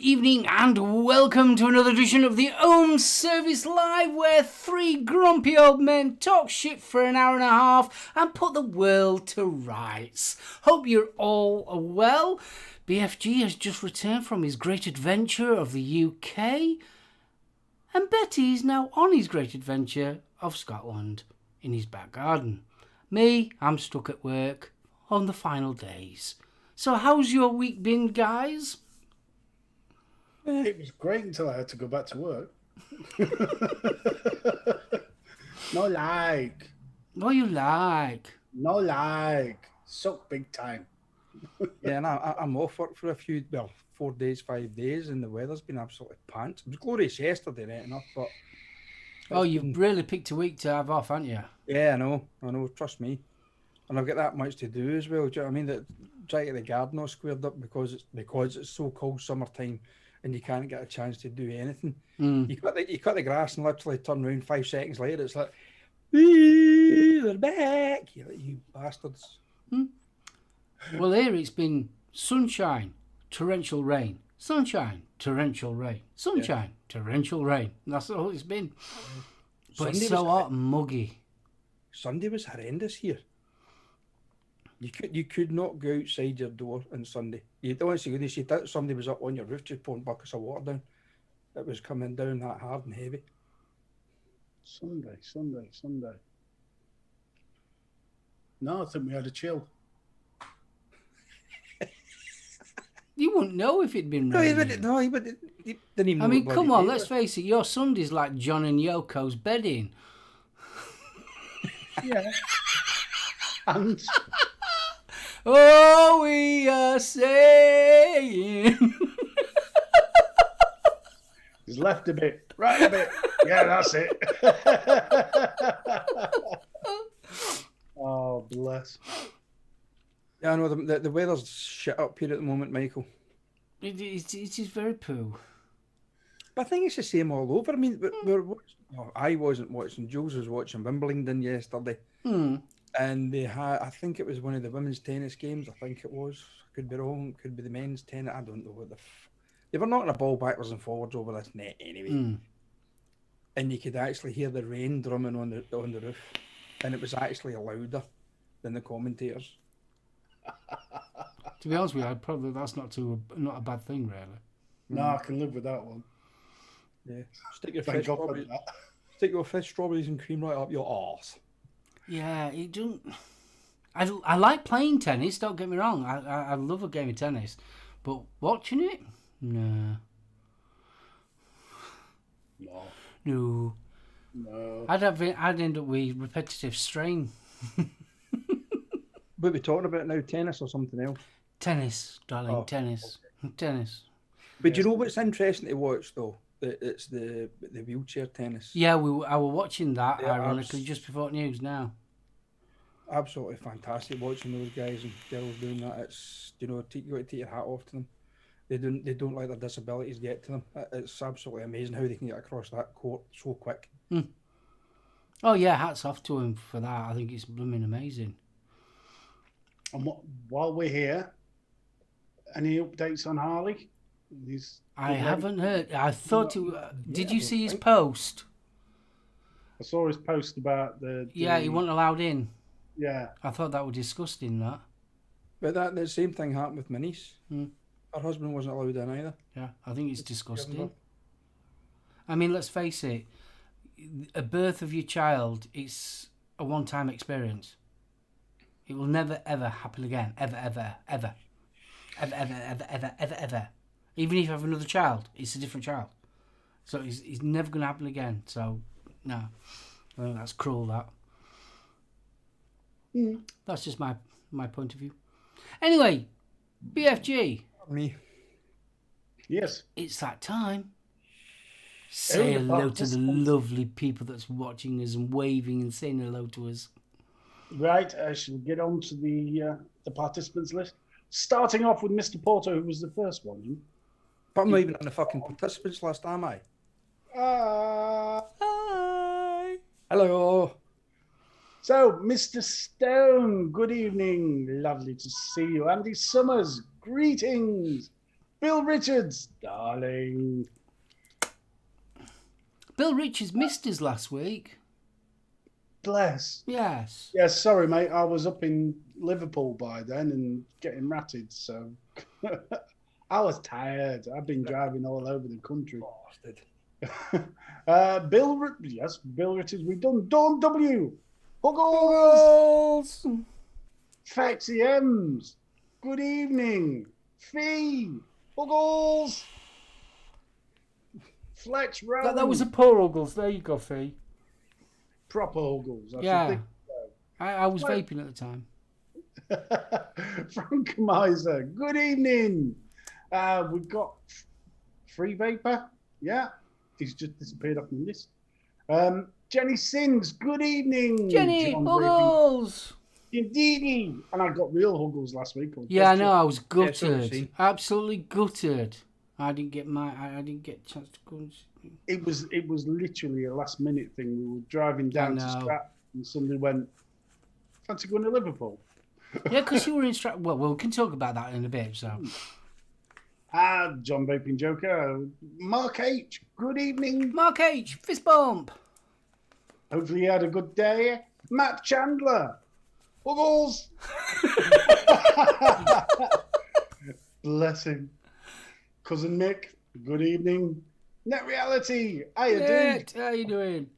evening and welcome to another edition of the Ohm Service Live, where three grumpy old men talk shit for an hour and a half and put the world to rights. Hope you're all well. BFG has just returned from his great adventure of the UK, and Betty is now on his great adventure of Scotland in his back garden. Me, I'm stuck at work on the final days. So how's your week been, guys? It was great until I had to go back to work. No like. What you like? No like. Suck big time. Yeah, and I'm off work for 4 days, 5 days, and the weather's been absolutely pants. It was glorious yesterday, right enough, but... Oh, you've really picked a week to have off, haven't you? Yeah, I know, trust me. And I've got that much to do as well, do you know what I mean? That try to get the garden all squared up because it's so cold summertime and you can't get a chance to do anything. You cut the grass and literally turn around 5 seconds later, it's like, they're back, you bastards. Well, here it's been sunshine, torrential rain, sunshine, torrential rain, sunshine, torrential rain. That's all it's been. But Sunday it's so hot and muggy. Sunday was horrendous here. You could not go outside your door on Sunday. You don't see goodness, you thought somebody was up on your roof just pouring buckets of water down. It was coming down that hard and heavy. Sunday. No, I think we had a chill. You wouldn't know if it'd been No, raining. he didn't even know. I mean, what come bloody on, day let's face it, your Sunday's like John and Yoko's bedding. Yeah. And Oh, we are saying... he's left a bit, right a bit. Yeah, that's it. Oh, bless. Yeah, I know the weather's shit up here at the moment, Michael. It is very poo. But I think it's the same all over. I mean, I wasn't watching. Jules was watching Wimbledon yesterday. And they had, I think it was one of the women's tennis games. I think it was. Could be wrong. Could be the men's tennis. I don't know what they were knocking a ball backwards and forwards over this net anyway. And you could actually hear the rain drumming on the roof, and it was actually louder than the commentators. To be honest with you, that's not a bad thing, really. No, I can live with that one. Yeah, stick your Thank fresh God for strawberries. that. Stick your fresh strawberries and cream right up your arse. Yeah, it don't. I like playing tennis. Don't get me wrong. I love a game of tennis, but watching it, no. I'd end up with repetitive strain. What are we talking about now? Tennis or something else? Tennis, darling, tennis, okay. Tennis. But you know what's interesting to watch though? It's the wheelchair tennis. Yeah, I were watching that Yeah, ironically just before news now. Absolutely fantastic watching those guys and girls doing that. It's you got to take your hat off to them. They don't let their disabilities get to them. It's absolutely amazing how they can get across that court so quick. Oh yeah, hats off to him for that. I think it's blooming amazing. And while we're here, any updates on Harley? I haven't heard. I thought did you see his post? I saw his post about Yeah, he wasn't allowed in. Yeah. I thought that was disgusting, that. But the same thing happened with my niece. Her husband wasn't allowed in either. Yeah, I think it's disgusting. I mean, let's face it, a birth of your child is a one-time experience. It will never, ever happen again. Ever, ever, ever. Ever, ever, ever, ever, ever, ever. Even if you have another child, it's a different child. So it's never going to happen again. So, no. I think that's cruel, that. That's just my point of view. Anyway, BFG. Me. Yes. It's that time. Say hello to the lovely people that's watching us and waving and saying hello to us. Right, I shall get on to the participants list. Starting off with Mr. Porter, who was the first one. But I'm not even on the fucking participants list, am I? Hi. Hello. So, Mr. Stone, good evening. Lovely to see you. Andy Summers, greetings. Bill Richards, darling. Bill Richards missed us last week. Bless. Yes. Yeah, sorry, mate. I was up in Liverpool by then and getting ratted, so I was tired. I've been driving all over the country. Bastard. Bill Richards. We've done Dawn W. Huggles. Goals. Faxi M's. Good evening. Fee. Huggles. Flex Rowan. That was a poor Uggles. There you go, Fee. Proper Huggles. I should Yeah. think. I was vaping at the time. Frank Miser. Good evening. We've got Free Vapor. Yeah. He's just disappeared off the list. Jenny Sings. Good evening. Jenny John Uggles. Indeedy. And I got real Huggles last week. Yeah, I know. I was Yeah, so was gutted. he. Absolutely gutted. I didn't get a chance to go and see. It was literally a last minute thing. We were driving down to know. Stratford and somebody went, fancy going to Liverpool? Yeah, because you were in Stratford. Well, we can talk about that in a bit. So, John Vaping Joker. Mark H. Good evening. Mark H. Fist bump. Hopefully you had a good day. Matt Chandler. Buggles. Bless him. Cousin Nick. Good evening. Net Reality. How you doing? How you doing?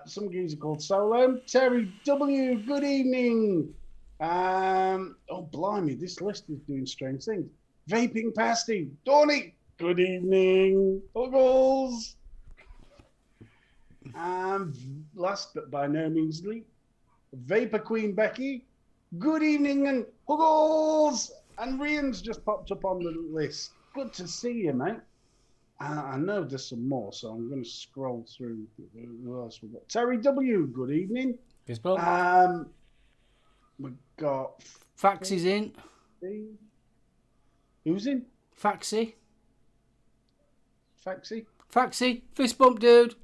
Some geezer called SoulOhm. Terry W. Good evening. Oh, blimey. This list is doing strange things. Vaping Pasty. Dawny. Good evening. Buggles. Last but by no means least, Vapor Queen Becky. Good evening and Huggles. And Rian's just popped up on the list. Good to see you, mate. I know there's some more, so I'm going to scroll through. Who else we got? Terry W. Good evening. Fist bump. We got Faxy's in. Who's in? Faxy. Faxi. Faxy. Fist bump, dude.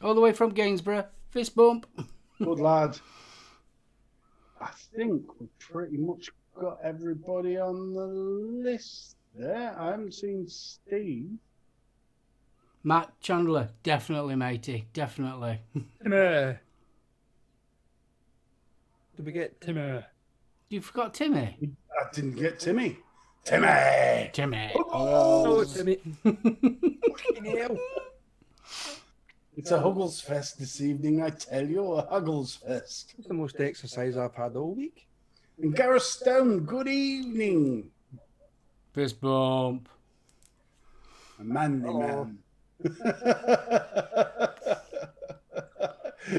All the way from Gainsborough. Fist bump. Good lad. I think we've pretty much got everybody on the list there. I haven't seen Steve. Matt Chandler. Definitely, matey. Definitely. Timmy. Did we get Timmy? You forgot Timmy. I didn't get Timmy. Timmy! Timmy. Oh, Timmy. Fucking hell. It's a Huggles Fest this evening, I tell you. A Huggles Fest. It's the most exercise I've had all week. And Gareth Stone, good evening. Fist bump. A manly Hello. man.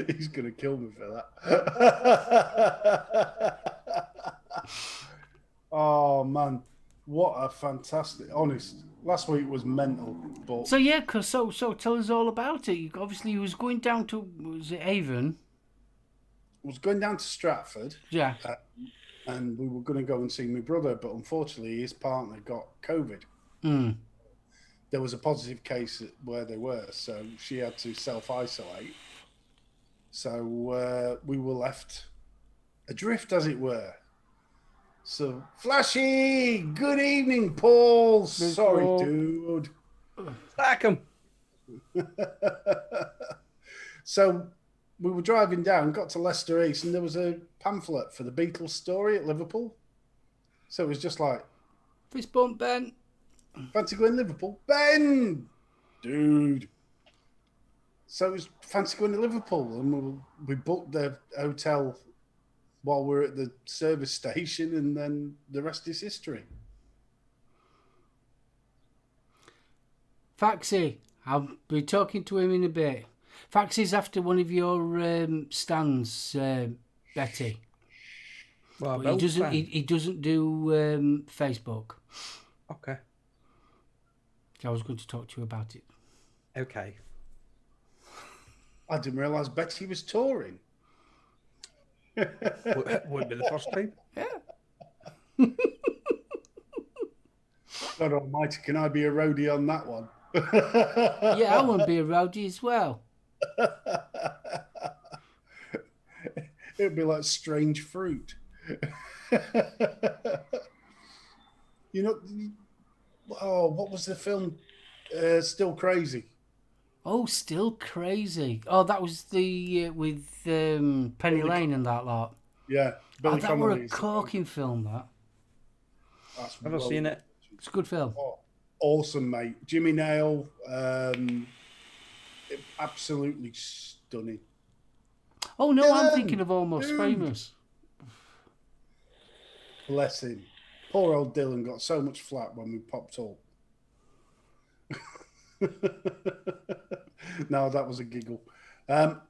He's going to kill me for that. Oh, man. What a fantastic... Honest, last week was mental, but... So yeah, so tell us all about it. Obviously, you was going down to, was it Avon? was going down to Stratford, Yeah. and we were going to go and see my brother, but unfortunately his partner got COVID. Mm. There was a positive case where they were, so she had to self-isolate. So we were left adrift, as it were. So, Flashy, good evening, Paul. Sorry, Paul. dude. Sack him. So we were driving down, got to Leicester East, and there was a pamphlet for the Beatles story at Liverpool. So it was just like, Fist bump, Ben. fancy going to Liverpool? Ben! Dude. So it was fancy going to Liverpool, and we booked the hotel while we were at the service station, and then the rest is history. Faxy, I'll be talking to him in a bit. Faxy's after one of your stands, Betty. Well, But Bill he doesn't. fan. He doesn't do Facebook. Okay. I was going to talk to you about it. Okay. I didn't realise Betty was touring. Wouldn't be the first time. God almighty, can I be a roadie on that one? Yeah, I want to be a roadie as well. It'd be like strange fruit. You know, Oh, what was the film? Still Crazy. Oh, Still Crazy. Oh, that was the with Penny Billy Lane and Connolly. that lot. Yeah, Oh, Billy that were a Connolly is the corking film. That that's Never seen it. it's a good film. awesome, mate. Jimmy Nail, absolutely stunning. Oh no, I'm Dylan, thinking of Almost dude, Famous. bless him. Poor old Dylan got so much flack when we popped up. No, that was a giggle.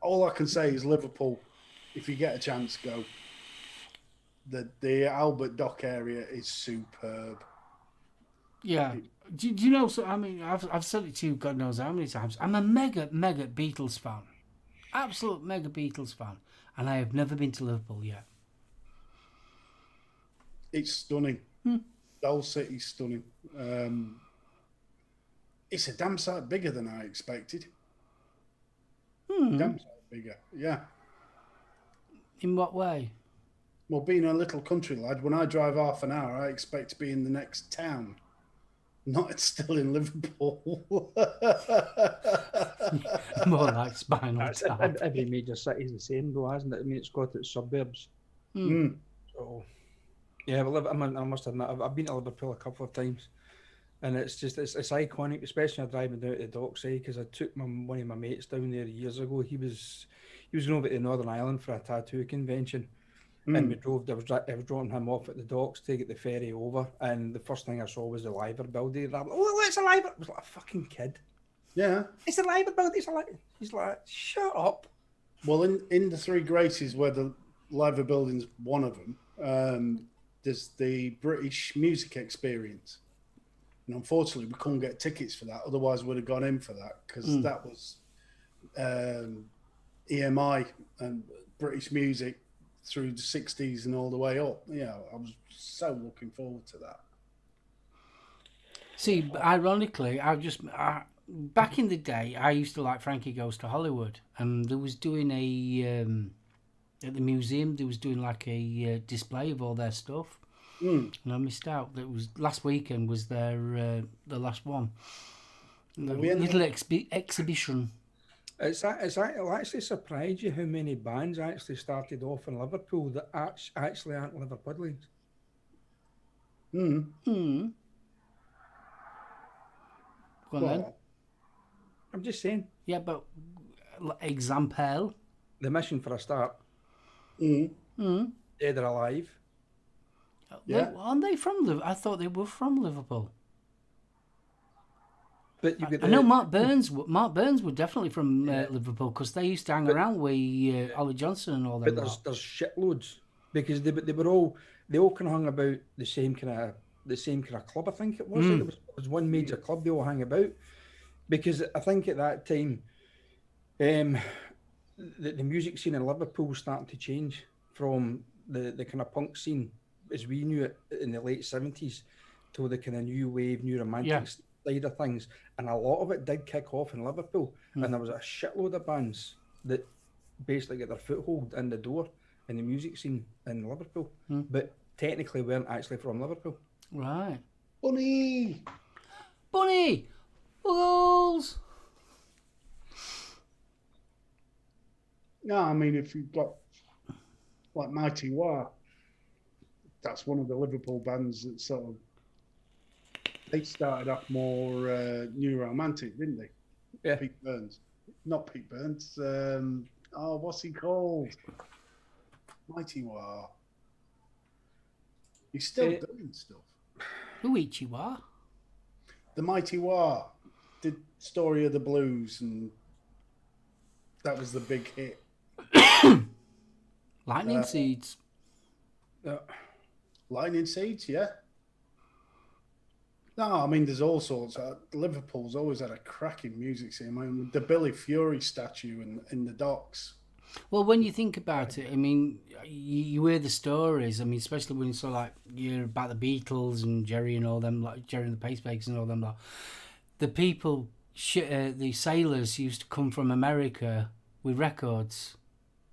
All I can say is Liverpool, if you get a chance, go. The Albert Dock area is superb. Yeah. Do you know? So I mean, I've said it to you, God knows how many times. I'm a mega Beatles fan, absolute mega Beatles fan, and I have never been to Liverpool yet. It's stunning. The whole city's stunning. It's a damn sight bigger than I expected. Damn sight bigger, yeah. In what way? Well, being a little country lad, when I drive half an hour, I expect to be in the next town, not still in Liverpool. More like Spinal That's Tap. every major city's the same, though, hasn't it? I mean, it's got its suburbs. So, yeah, well, I must admit, I've been to Liverpool a couple of times, and it's iconic, especially driving down to the Dockside, because I took one of my mates down there years ago. He was going over to Northern Ireland for a tattoo convention. And we drove. I was dropping him off at the docks to get the ferry over, and the first thing I saw was the Liver building. And I'm like, "Oh, it's a Liver!" I was like a fucking kid. Yeah, It's a Liver building. He's like, "Shut up." well, in the Three Graces, where the Liver Building's one of them, there's the British Music Experience, and unfortunately, we couldn't get tickets for that. Otherwise, we'd have gone in for that because that was EMI and British music through the 60s and all the way up. Yeah, I was so looking forward to that. See, ironically, back in the day, I used to like Frankie Goes to Hollywood, and there was doing at the museum. There was doing like a display of all their stuff, and I missed out. That was last weekend was their the last one, little exhibition. It'll actually surprise you how many bands actually started off in Liverpool that actually aren't Liverpudlians. Go on then. I'm just saying. Yeah, but example. The Mission for a start. Dead or Alive. Yeah. Aren't they from Liverpool? I thought they were from Liverpool. But you get I know Mark Burns were definitely from Liverpool because they used to hang around with Ollie Johnson and all them. But there's shitloads because they all kind of hung about the same kind of club. I think it was. It was one major club they all hang about, because I think at that time, the music scene in Liverpool was starting to change from the kind of punk scene as we knew it in the late 70s to the kind of new wave, new romantic side of things, and a lot of it did kick off in Liverpool, and there was a shitload of bands that basically get their foothold in the door in the music scene in Liverpool, but technically weren't actually from Liverpool. Right. Bunny! Buggles! No, I mean, if you've got like Mighty War, that's one of the Liverpool bands that sort of, they started off more new romantic, didn't they? Yeah. Pete Burns. Not Pete Burns. What's he called? Mighty War. He's still doing stuff. Uichiwa. The Mighty War did Story of the Blues, and that was the big hit. Lightning Seeds. Lightning Seeds, yeah. No, I mean, there's all sorts. Liverpool's always had a cracking music scene. I mean, the Billy Fury statue in the docks. Well, when you think about it, I mean, you hear the stories. I mean, especially when you saw like you hear about the Beatles and Jerry and all them, like Jerry and the Pacemakers and all them. Like, the people, the sailors used to come from America with records,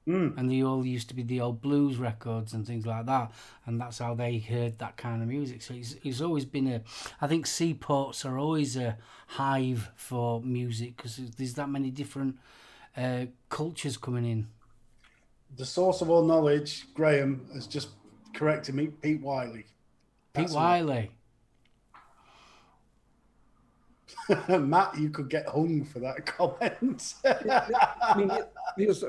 And they all used to be the old blues records and things like that, and that's how they heard that kind of music. So it's always been I think seaports are always a hive for music because there's that many different cultures coming in. The source of all knowledge, Graham, has just corrected me. Pete Wiley. Pete Wiley. Matt, you could get hung for that comment. As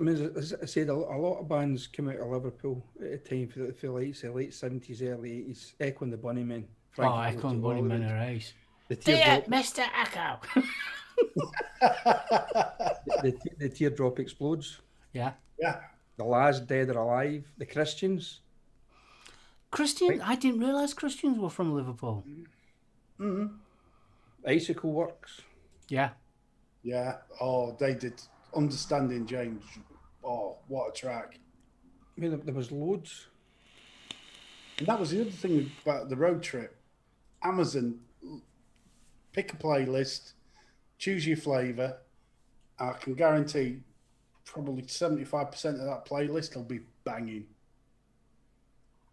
I said, a lot of bands came out of Liverpool at a time for the late 70s, early 80s. Echo and the Bunnymen. Echo and the Bunnymen are ace. The Dear teardrop, Mr. Echo. the teardrop explodes. Yeah. Yeah. The Lads, Dead or Alive. The Christians. Christian? I didn't realise Christians were from Liverpool. Mm-hmm. Icicle Works. Yeah. Yeah. Oh, they did. Understanding James. Oh, what a track. I mean, there was loads. And that was the other thing about the road trip. Amazon, pick a playlist, choose your flavour. I can guarantee probably 75% of that playlist will be banging.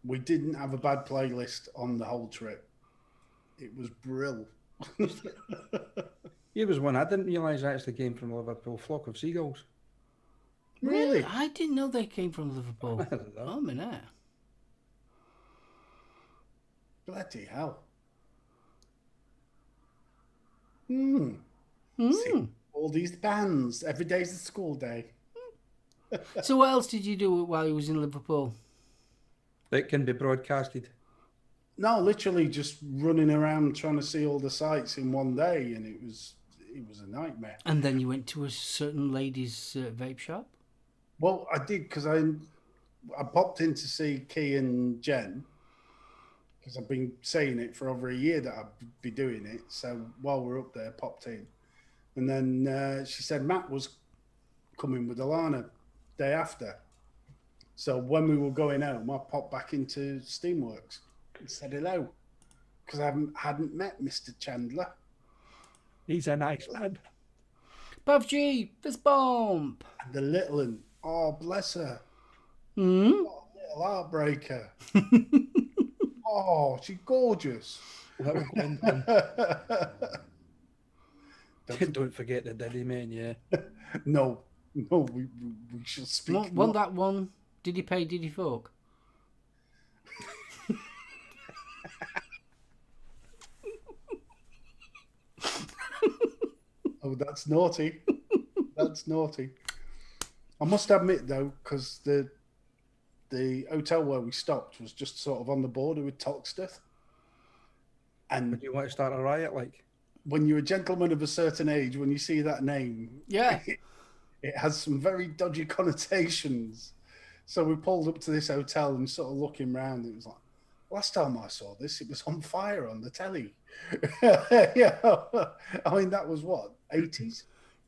We didn't have a bad playlist on the whole trip. It was brilliant. Here was one I didn't realise actually came from Liverpool. Flock of Seagulls. Really? I didn't know they came from Liverpool. I don't know. Oh, minute. Bloody hell. See, all these bands. Every day's a school day. So what else did you do while you was in Liverpool? That can be broadcasted. No, literally just running around trying to see all the sites in one day, and it was a nightmare. And then you went to a certain lady's vape shop? Well, I did because I popped in to see Key and Jen because I've been saying it for over a year that I'd be doing it. So while we're up there, popped in, and then she said Matt was coming with Alana day after. So when we were going home, I popped back into Steamworks and said hello because I hadn't met Mr. Chandler. He's a nice lad. Puff G, fist bump. And the little one, oh bless her. Hmm? Oh, little heartbreaker. Oh, she's gorgeous. Little Gwen. Don't forget the Diddy Men, yeah. No, we shall speak. Wasn't that one? Did he pay? Did he fuck? Oh, that's naughty. That's naughty. I must admit though, because the hotel where we stopped was just sort of on the border with Toxteth. And Would you want to start a riot like? when you're a gentleman of a certain age, when you see that name, Yeah. it has some very dodgy connotations. So we pulled up to this hotel and sort of looking around. It was like, last time I saw this, it was on fire on the telly. Yeah, I mean, that was what, 80s?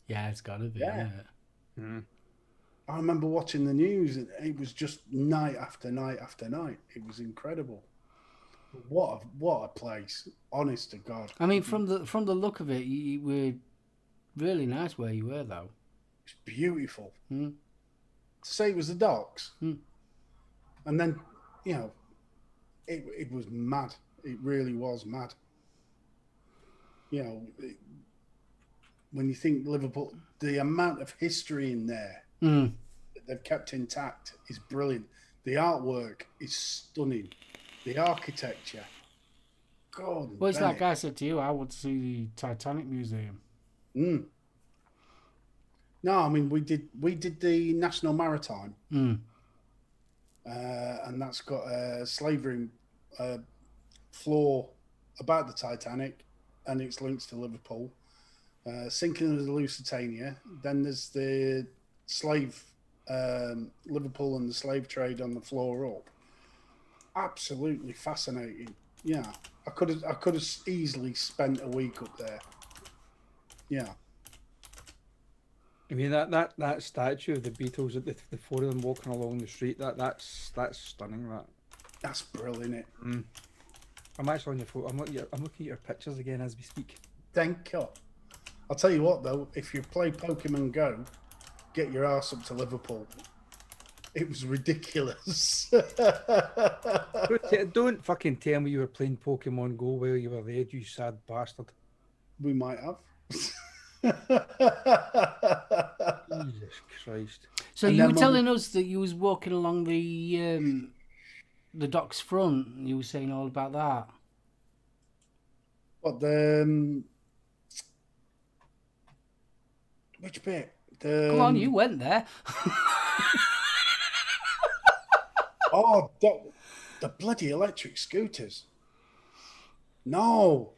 Yeah, it's got to be. Yeah. Yeah. I remember watching the news, and it was just night after night after night. It was incredible. What a place! Honest to God, I mean, from the look of it, you were really nice where you were, though. it's beautiful. Hmm. To say it was the docks, Hmm. and then it was mad. It really was mad. When you think Liverpool, the amount of history in there that they've kept intact is brilliant. The artwork is stunning. The architecture. God. Well, it's like I said to you, I want to see the Titanic Museum. No, I mean we did the National Maritime, and that's got a slavery floor about the Titanic, and its links to Liverpool. Sinking of the Lusitania. Then there's the slave Liverpool and the slave trade on the floor up. Absolutely fascinating. Yeah, I could have easily spent a week up there. Yeah. I mean that statue of the Beatles, the four of them walking along the street, that's stunning. That's brilliant. It. I'm actually on your phone. I'm looking at your pictures again as we speak. Thank you. I'll tell you what though, if you play Pokemon Go, get your ass up to Liverpool. It was ridiculous. Don't fucking tell me you were playing Pokemon Go while you were there, you sad bastard. We might have. Jesus Christ. So And you then were when telling us that you was walking along the dock's front. And you were saying all about that. What the which bit? Come on, you went there. Oh, the bloody electric scooters. No,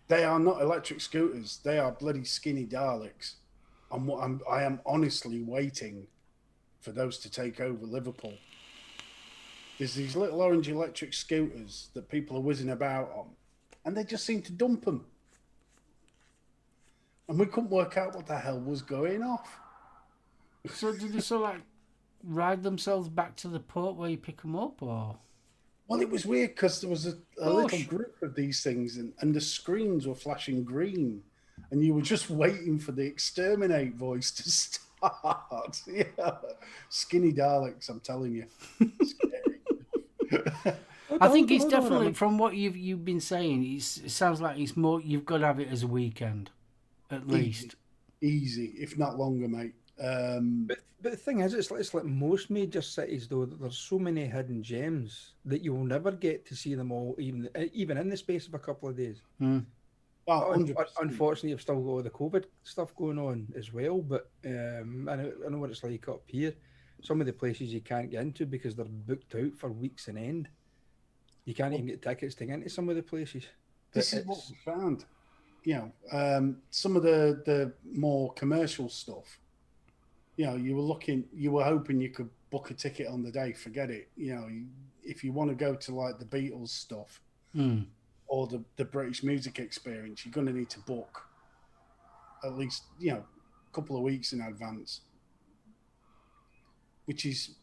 they are not electric scooters. They are bloody skinny Daleks. I am honestly waiting for those to take over Liverpool. There's these little orange electric scooters that people are whizzing about on, and they just seem to dump them. And we couldn't work out what the hell was going off. So did they sort of like ride themselves back to the port where you pick them up, or? Well, it was weird because there was a little group of these things, and the screens were flashing green, and you were just waiting for the exterminate voice to start. Yeah. Skinny Daleks, I'm telling you. Scary. I think it's definitely, from what you've been saying, it sounds like it's more, you've got to have it as a weekend, at least. Easy, if not longer, mate. But the thing is, it's like most major cities, though, that there's so many hidden gems that you will never get to see them all, even in the space of a couple of days. Unfortunately, you've still got all the COVID stuff going on as well, but I know what it's like up here. Some of the places you can't get into because they're booked out for weeks on end. You can't even get tickets to get into some of the places. This is what we found. You know, some of the more commercial stuff, you know, you were hoping you could book a ticket on the day. Forget it. You know, if you want to go to like the Beatles stuff or the British music experience, you're going to need to book at least, you know, a couple of weeks in advance, which is,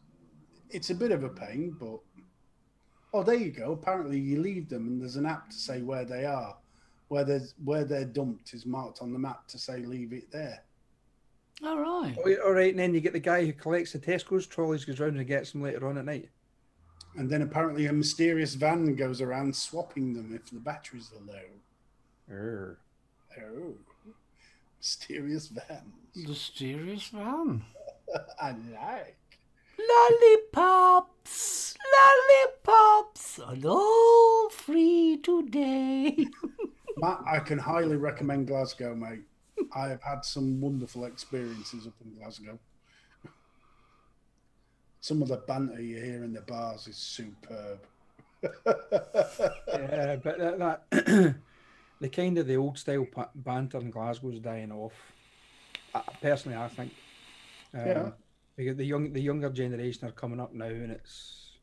it's a bit of a pain, but there you go. Apparently you leave them and there's an app to say where they are, where they're dumped is marked on the map to say leave it there. All right. All right, and then you get the guy who collects the Tesco's trolleys, goes round and gets them later on at night. And then apparently a mysterious van goes around swapping them if the batteries are low. Oh, mysterious vans. Mysterious van. I like. Lollipops, and all free today. Matt, I can highly recommend Glasgow, mate. I have had some wonderful experiences up in Glasgow. Some of the banter you hear in the bars is superb. Yeah, but that the kind of the old style banter in Glasgow is dying off. Personally, I think. Yeah. Because the younger generation are coming up now, and it's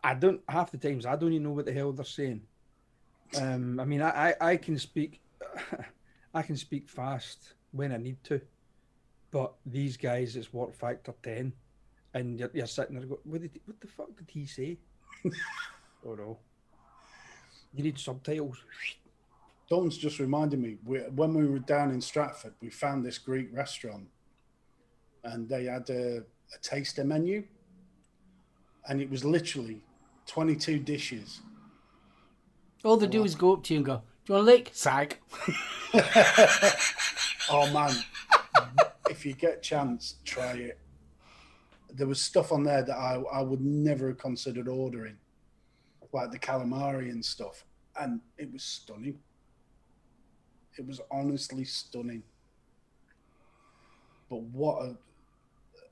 half the times I don't even know what the hell they're saying. I mean, I can speak. I can speak fast when I need to, but these guys, it's work factor 10, and you're sitting there going, what the fuck did he say? Oh no. You need subtitles. Dawn's just reminded me, when we were down in Stratford, we found this Greek restaurant, and they had a taster menu, and it was literally 22 dishes. All they do is go up to you and go, do you want a lick? Psych. Oh man, if you get a chance, try it. There was stuff on there that I would never have considered ordering, like the calamari and stuff, and it was stunning. It was honestly stunning. But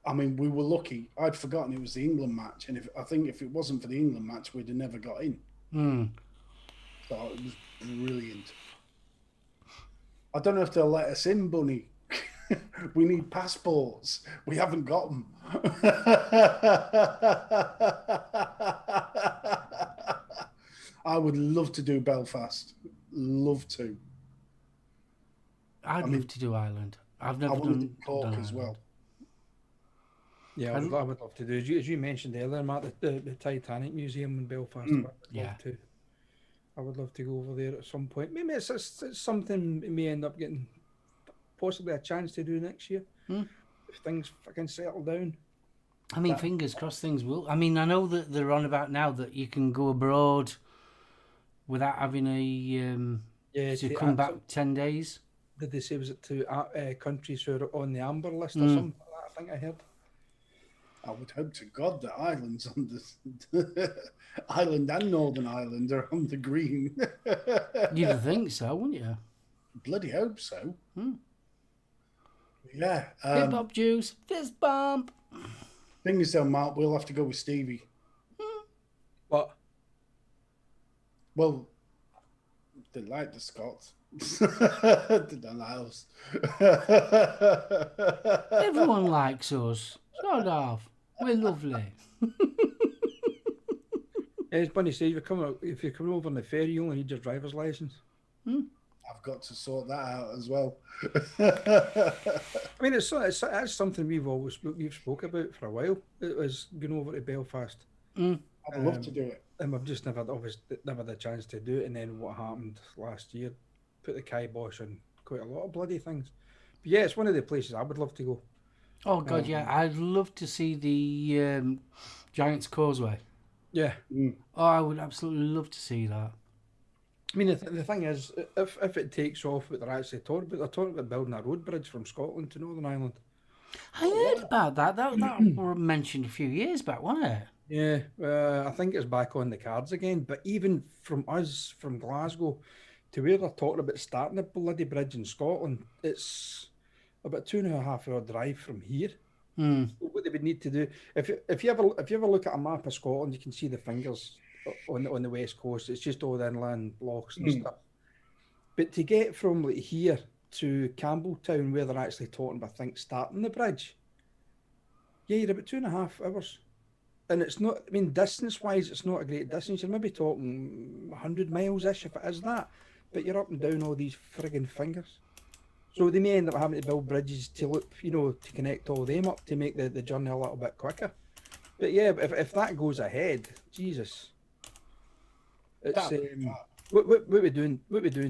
I mean, we were lucky. I'd forgotten it was the England match, and I think if it wasn't for the England match, we'd have never got in. So it was brilliant. I don't know if they'll let us in, Bunny. We need passports. We haven't got them. I would love to do Belfast. Love to. I'd love to do Ireland. I've never done Cork as well. Yeah, I would love to do. As you mentioned earlier, Matt, the Titanic Museum in Belfast. I would love to go over there at some point. Maybe it's something we may end up getting possibly a chance to do next year if things fucking settle down. I mean, fingers crossed things will. I mean, I know that they're on about now that you can go abroad without having to come back 10 days. Did they say, was it to countries who are on the amber list or something like that? I think I heard. I would hope to God that Ireland's on the Ireland and Northern Ireland are on the green. You'd think so, wouldn't you? Bloody hope so. Yeah. Hip hop juice, fist bump. Thing is, though, Mark, we'll have to go with Stevie. What? Well, they like the Scots. They don't like us. Everyone likes us. Sort of. We're lovely. As Bunny says, if you're coming over on the ferry, you only need your driver's license. I've got to sort that out as well. I mean, that's something we've spoke about for a while. It was going over to Belfast. I'd love to do it. And we've just never had a chance to do it. And then what happened last year put the kibosh on quite a lot of bloody things. But yeah, it's one of the places I would love to go. Oh, God, yeah. I'd love to see the Giant's Causeway. Yeah. Oh, I would absolutely love to see that. I mean, the thing is, if it takes off what they're actually talking about, they're talking about building a road bridge from Scotland to Northern Ireland. I heard about that. That was mentioned a few years back, wasn't it? Yeah, I think it's back on the cards again. But even from us, from Glasgow, to where they're talking about starting a bloody bridge in Scotland, it's about 2.5 hour drive from here. So what they would need to do, if you ever look at a map of Scotland, you can see the fingers on the west coast. It's just all inland blocks and stuff. But to get from like here to Campbelltown, where they're actually talking about, I think, starting the bridge, yeah, you're about 2.5 hours. And it's not, I mean, distance-wise, it's not a great distance. You're maybe talking 100 miles-ish, if it is that. But you're up and down all these friggin' fingers. So they may end up having to build bridges to look, to connect all them up to make the journey a little bit quicker. But yeah, if that goes ahead, Jesus. It's what we doing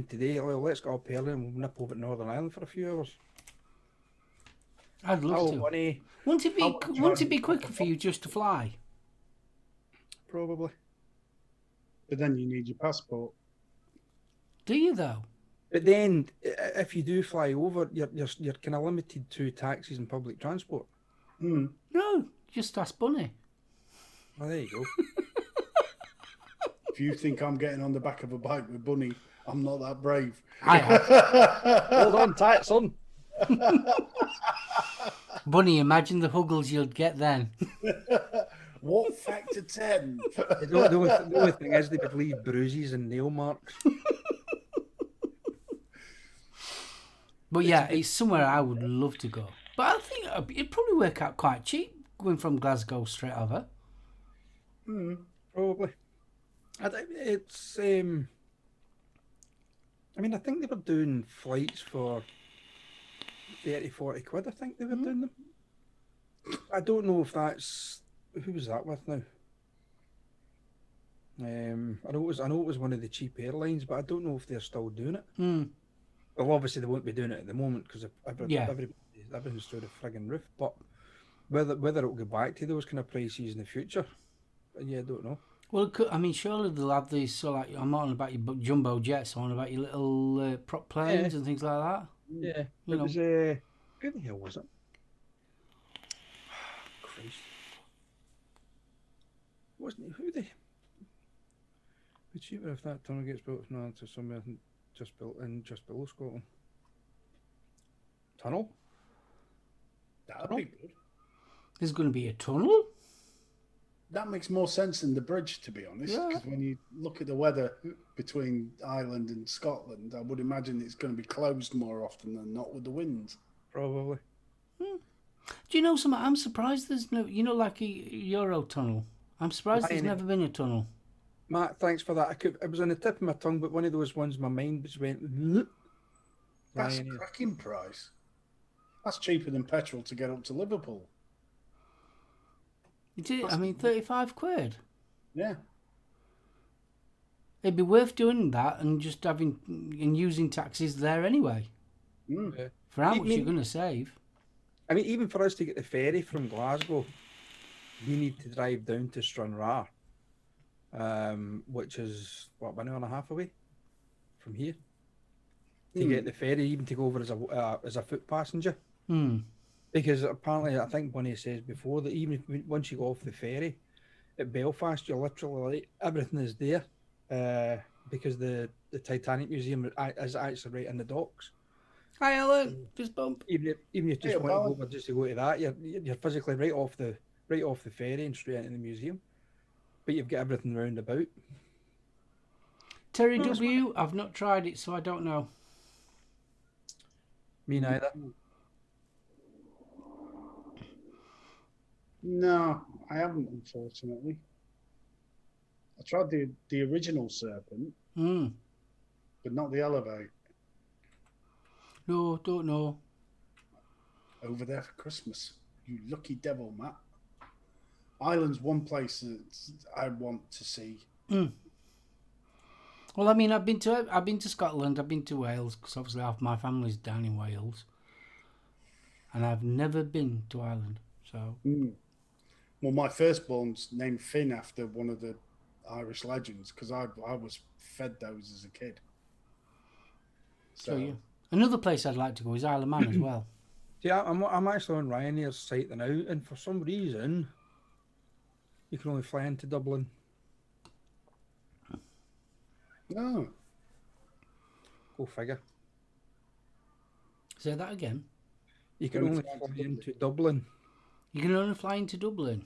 today. Well, let's go up early and we'll nip over to Northern Ireland for a few hours. I'd love to. Money. Wouldn't it be quicker for you just to fly? Probably. But then you need your passport. Do you though? But then, if you do fly over, you're kind of limited to taxis and public transport. No, just ask Bunny. Well, there you go. If you think I'm getting on the back of a bike with Bunny, I'm not that brave. I am. Hold on tight, son. Bunny, imagine the huggles you'd get then. What factor 10? The only thing is they would leave bruises and nail marks. But yeah, it's somewhere I would love to go. But I think it'd probably work out quite cheap going from Glasgow straight over. Probably. It's. I mean, I think they were doing flights for 30-40 quid. I think they were doing them. I don't know if that's who was that with now. I know it was one of the cheap airlines, but I don't know if they're still doing it. Well, obviously they won't be doing it at the moment because everything's through the frigging roof. But whether it'll go back to those kind of prices in the future, yeah, I don't know. Well, surely they'll have these. So, like, I'm not on about your jumbo jets. I'm on about your little prop planes and things like that. Yeah, You know. was who the hell was it? Christ, wasn't it? Who the cheaper if that tunnel gets built now to somewhere just below Scotland? Tunnel? That'd be good. There's going to be a tunnel? That makes more sense than the bridge, to be honest. Yeah. Because when you look at the weather between Ireland and Scotland, I would imagine it's going to be closed more often than not with the winds. Probably. Do you know something? I'm surprised there's no, like a Euro tunnel. I'm surprised there's never been a tunnel. Matt, thanks for that. It was on the tip of my tongue, but one of those ones my mind just went. That's a cracking price. That's cheaper than petrol to get up to Liverpool. You did? 35 quid. Yeah. It'd be worth doing that and just using taxis there anyway. For how much you're going to save. I mean, even for us to get the ferry from Glasgow we need to drive down to Stranraer, which is, what, 1.5 hours away from here, to get the ferry, even to go over as a foot passenger. Because apparently, I think Bunny says before that even if, once you go off the ferry at Belfast, you're literally like, everything is there, because the Titanic Museum is actually right in the docks. Hi, Alan. Fist bump. Even if you just want to go over just to go to that, you're physically right off the ferry and straight into the museum, but you've got everything round about. Terry W. I've not tried it, so I don't know. Me neither. No, I haven't, unfortunately. I tried the original Serpent, but not the Elevate. No, don't know. Over there for Christmas. You lucky devil, Matt. Ireland's one place that I want to see. Well, I mean, I've been to Scotland, I've been to Wales, because obviously half my family's down in Wales, and I've never been to Ireland. So. Well, my firstborn's named Finn after one of the Irish legends, because I was fed those as a kid. So yeah. Another place I'd like to go is Isle of Man as well. Yeah, I'm actually on Ryanair's site now, and for some reason, you can only fly into Dublin. No. Go figure. Say that again. You can only fly into Dublin. You can only fly into Dublin.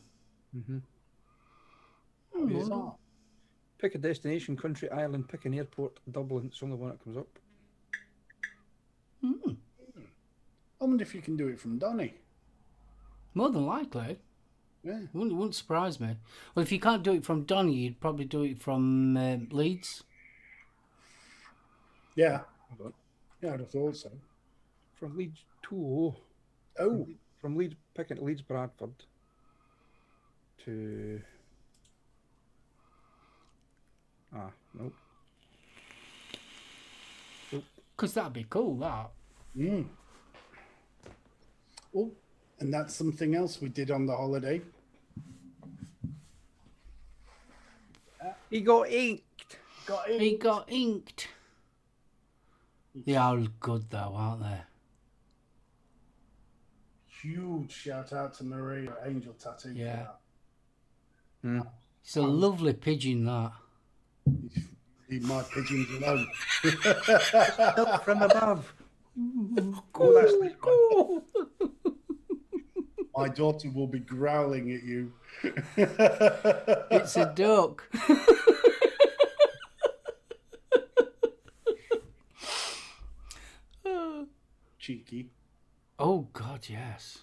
Pick a destination, country, island, pick an airport, Dublin. It's the only one that comes up. I wonder if you can do it from Donny. More than likely. Yeah. Wouldn't surprise me. Well, if you can't do it from Donny, you'd probably do it from Leeds. Yeah. Yeah, I'd have thought so. From Leeds to... Oh. From Leeds, picking Leeds Bradford to... Nope. Because that'd be cool, that. Oh, and that's something else we did on the holiday. He got inked. He got inked. They are good though, aren't they? Huge shout out to Maria Angel Tattoo. Yeah. For that. It's a lovely pigeon, that. Leave my pigeons alone. Up from above. Oh, that's cool. My daughter will be growling at you. It's a duck. Cheeky. Oh, God, yes.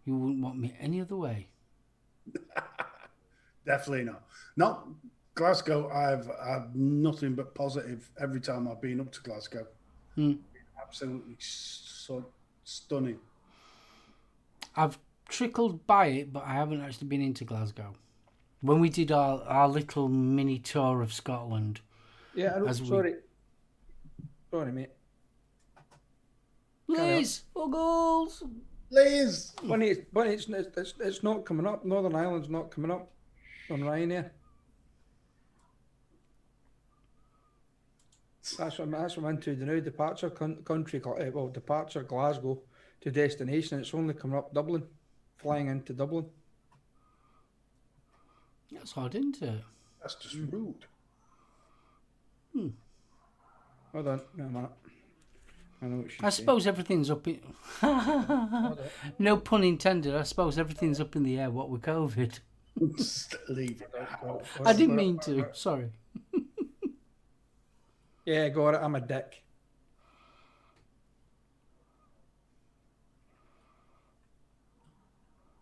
You wouldn't want me any other way. Definitely not. Not Glasgow. I've nothing but positive every time I've been up to Glasgow. Absolutely stunning. I've trickled by it, but I haven't actually been into Glasgow. When we did our little mini tour of Scotland. Yeah, sorry, mate. Liz, Uggles. Liz. But it's not coming up. Northern Ireland's not coming up on Ryanair. That's what I'm into. The new departure departure Glasgow to destination. It's only coming up Dublin, flying into Dublin. That's odd, isn't it? That's just rude. Hold on, no, Matt. I know what she's I suppose everything's up in... No pun intended. I suppose everything's up in the air, what with COVID. Just leave it. I didn't mean to. Sorry. Yeah, got it. I'm a dick.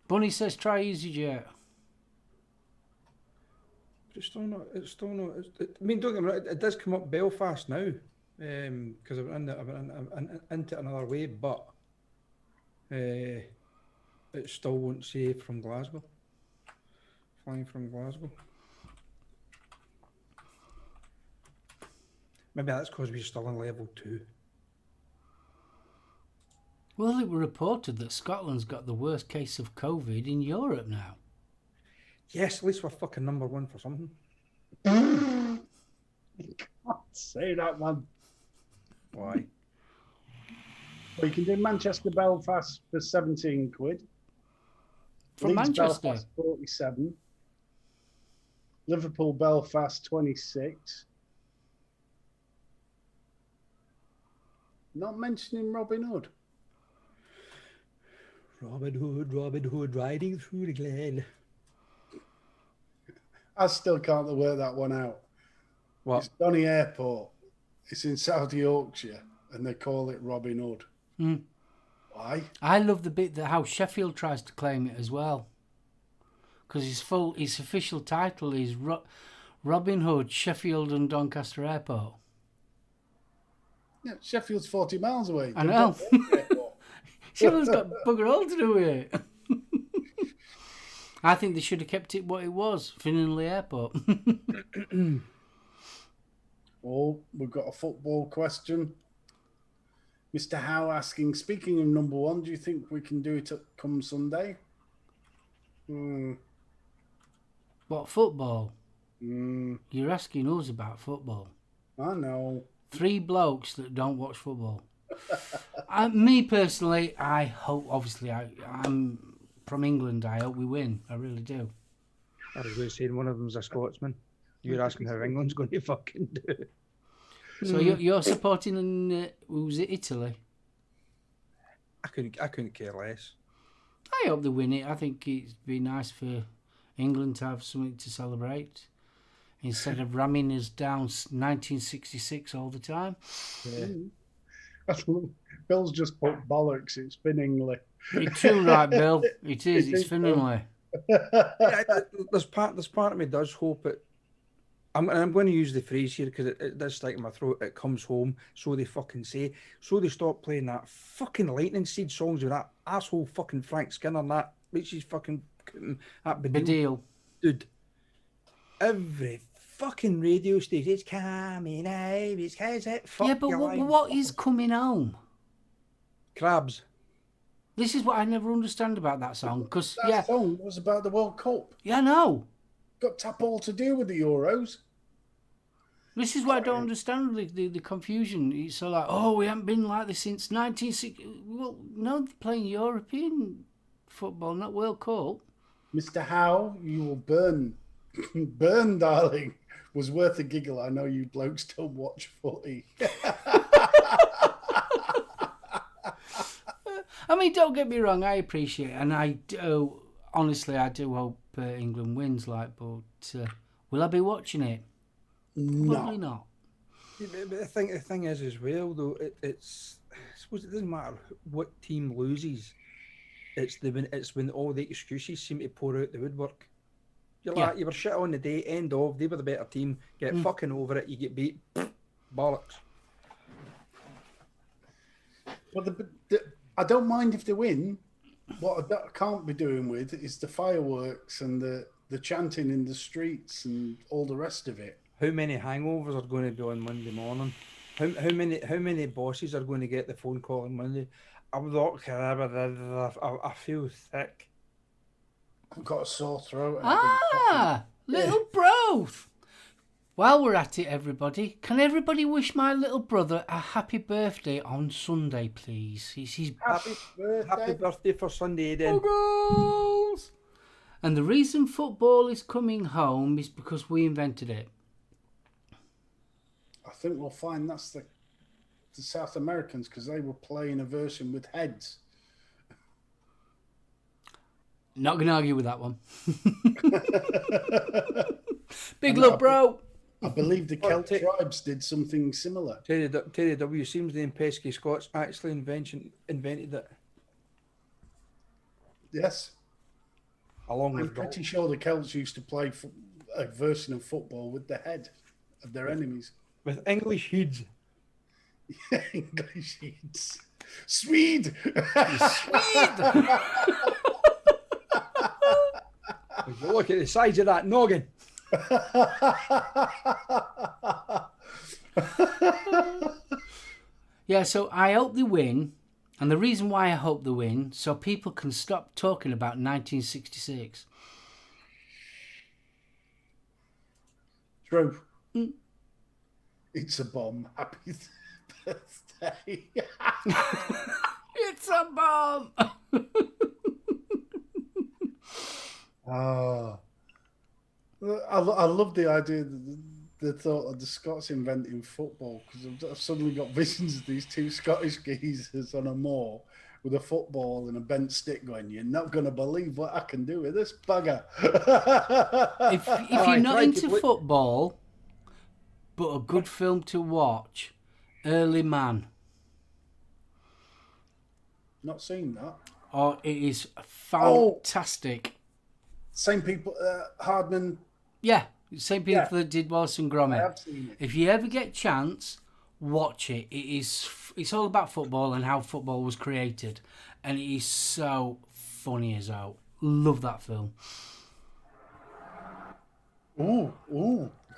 Bunny says try EasyJet. It's still not. I mean, don't get me wrong. It does come up Belfast now, because I've been into another way, but it still won't say from Glasgow. Flying from Glasgow. Maybe that's because we're still on level 2. Well, it was reported that Scotland's got the worst case of COVID in Europe now. Yes, at least we're fucking number one for something. You can't say that, man. Why? Well, you can do Manchester Belfast for 17 quid. From Leeds Manchester. Belfast 47. Liverpool Belfast 26. Not mentioning Robin Hood. Robin Hood, riding through the glen. I still can't work that one out. What? It's Donny Airport. It's in South Yorkshire, and they call it Robin Hood. Mm. Why? I love the bit that how Sheffield tries to claim it as well, because his official title is Robin Hood, Sheffield and Doncaster Airport. Yeah, Sheffield's 40 miles away. I know. Sheffield's got bugger all to do with it. I think they should have kept it what it was, Finley Airport. Oh, we've got a football question. Mr. Howe asking, speaking of number one, do you think we can do it come Sunday? What, football? I You're asking us about football. know. 3 blokes that don't watch football. Me personally, I hope, obviously, I'm from England, I hope we win. I really do. I was going to say one of them's a Scotsman. You're asking how England's going to fucking do it. So you're supporting, was it Italy? I couldn't care less. I hope they win it. I think it'd be nice for England to have something to celebrate instead of ramming us down 1966 all the time. Yeah. Bill's just put bollocks. It's Finningley. You're too right, Bill. It is. It's Finley. Yeah, there's part of me does hope it. I'm going to use the phrase here because it does stick in my throat. It comes home, so they fucking say. So they stop playing that fucking Lightning Seed songs with that asshole fucking Frank Skinner and that, which is fucking that Badil. Dude, every fucking radio station, it's coming home, it's how's it? Fuck Yeah, but what is coming home? Crabs. This is what I never understand about that song. Because, That song was about the World Cup. Yeah, I know. Got tap all to do with the Euros. This is what I don't understand, the confusion. It's so like, oh, we haven't been like this since 1960. Well, no, they're playing European football, not World Cup. Mr. Howe, you will burn. Burn, darling. Was worth a giggle. I know you blokes don't watch footy. I mean, don't get me wrong, I appreciate it. And I do, honestly, I do hope England wins, but will I be watching it? Probably not. Yeah, but the thing is as well, though, I suppose it doesn't matter what team loses. It's when all the excuses seem to pour out the woodwork. You're like, you were shit on the day, end of, they were the better team, get fucking over it, you get beat, bollocks. Well, I don't mind if they win. What I can't be doing with is the fireworks and the chanting in the streets and all the rest of it. How many hangovers are going to be on Monday morning? How many bosses are going to get the phone call on Monday? I feel sick. I've got a sore throat. Little bro. While we're at it, everybody, can everybody wish my little brother a happy birthday on Sunday, please? It's his Happy birthday for Sunday, then. Buggles! And the reason football is coming home is because we invented it. I think we'll find that's the South Americans because they were playing a version with heads. Not going to argue with that one. Big love, bro. I believe the Celt tribes did something similar. Terry W. seems the pesky Scots actually invented it. Yes. Along I'm with pretty sure the Celts used to play a version of football with the head of their enemies. With English heads. English heads. Swede! Look at the size of that noggin. Yeah, so I hope they win. And the reason why I hope they win, so people can stop talking about 1966. True. Mm. It's a bomb. Happy birthday. It's a bomb. Oh, I love the idea, the thought of the Scots inventing football, because I've suddenly got visions of these two Scottish geezers on a moor with a football and a bent stick going, you're not going to believe what I can do with this bugger. If you're not into football, but a good film to watch, Early Man. Not seen that. Oh, it is fantastic. Same people, Hardman. Yeah, same people that did Wallace and Gromit. I have seen it. If you ever get a chance, watch it. It's all about football and how football was created, and it is so funny as hell. Love that film. Ooh.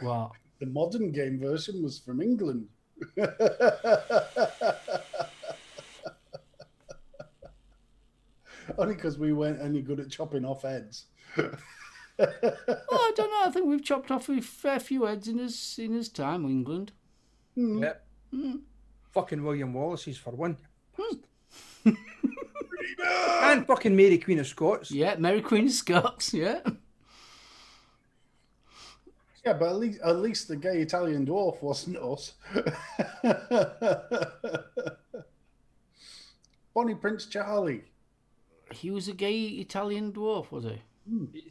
What? The modern game version was from England. Only because we weren't any good at chopping off heads. Well, I don't know. I think we've chopped off a fair few heads in his time, England. Yep. Fucking William Wallace's for one. And fucking Mary Queen of Scots. Yeah, Mary Queen of Scots, yeah. Yeah, but at least the gay Italian dwarf wasn't us. Bonnie Prince Charlie. He was a gay Italian dwarf, was he?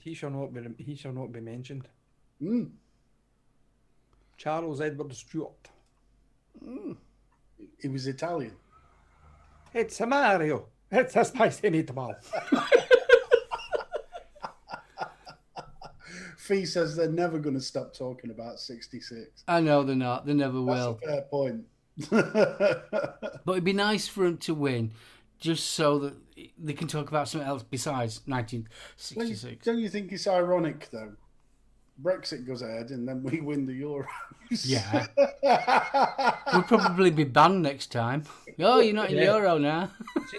He shall not be mentioned. Mm. Charles Edward Stuart. He was Italian. It's a Mario. It's a spicy meatball. Fee says they're never going to stop talking about 66. I know they're not. They never will. That's a fair point. But it'd be nice for him to win, just so that they can talk about something else besides 1966. Don't you think it's ironic, though? Brexit goes ahead and then we win the Euros. Yeah. We'll probably be banned next time. Oh, you're not in the Euro now.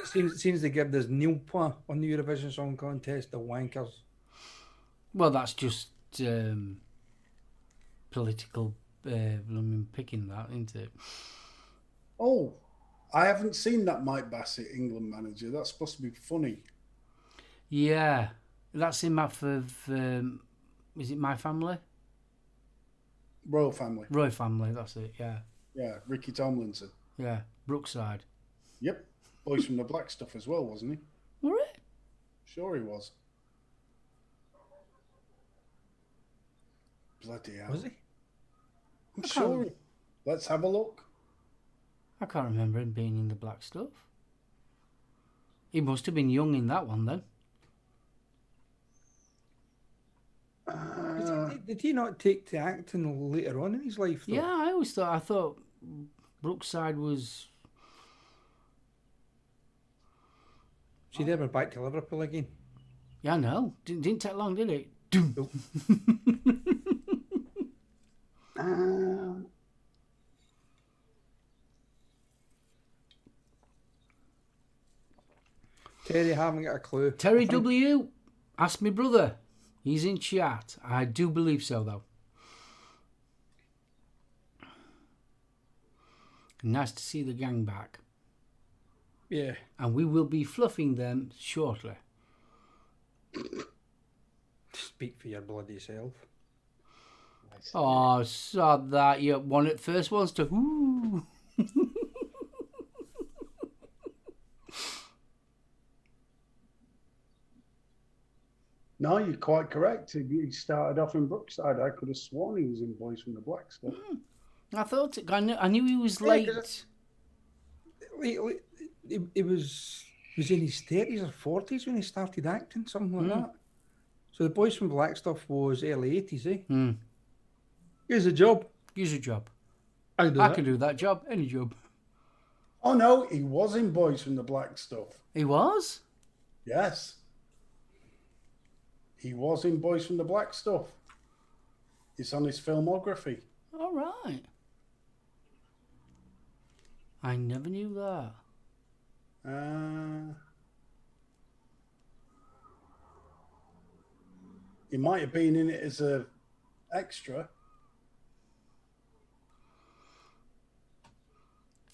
Seems they give this nil point on the Eurovision Song Contest, the wankers. Well, that's just political picking, that, isn't it? Oh, I haven't seen that Mike Bassett England manager. That's supposed to be funny. Yeah. That's in that is it My Family? Royal Family. Roy Family, that's it, yeah. Yeah, Ricky Tomlinson. Yeah, Brookside. Yep. Boys from the Black Stuff as well, wasn't he? Were it? Sure he was. Bloody hell. Was he? I'm sure. Let's have a look. I can't remember him being in the Black Stuff. He must have been young in that one then. Did he not take to acting later on in his life, though? Yeah, I thought Brookside was... See, they were back to Liverpool again. Yeah, I know. Didn't take long, did it? Nope. Terry, haven't got a clue. Terry W. Ask me brother. He's in chat. I do believe so, though. Nice to see the gang back. Yeah. And we will be fluffing them shortly. Speak for your bloody self. Oh, sod that. You one at first wants to... Ooh. No, you're quite correct. He started off in Brookside. I could have sworn he was in Boys from the Black Stuff. I thought... I knew he was late. He was in his 30s or 40s when he started acting, something like that. So the Boys from Black Stuff was early 80s, eh? Here's a job. Here's a job. I can do that job. Any job. Oh, no, he was in Boys from the Black Stuff. He was? Yes. He was in Boys from the Black Stuff. It's on his filmography. All right. I never knew that. He might have been in it as a extra.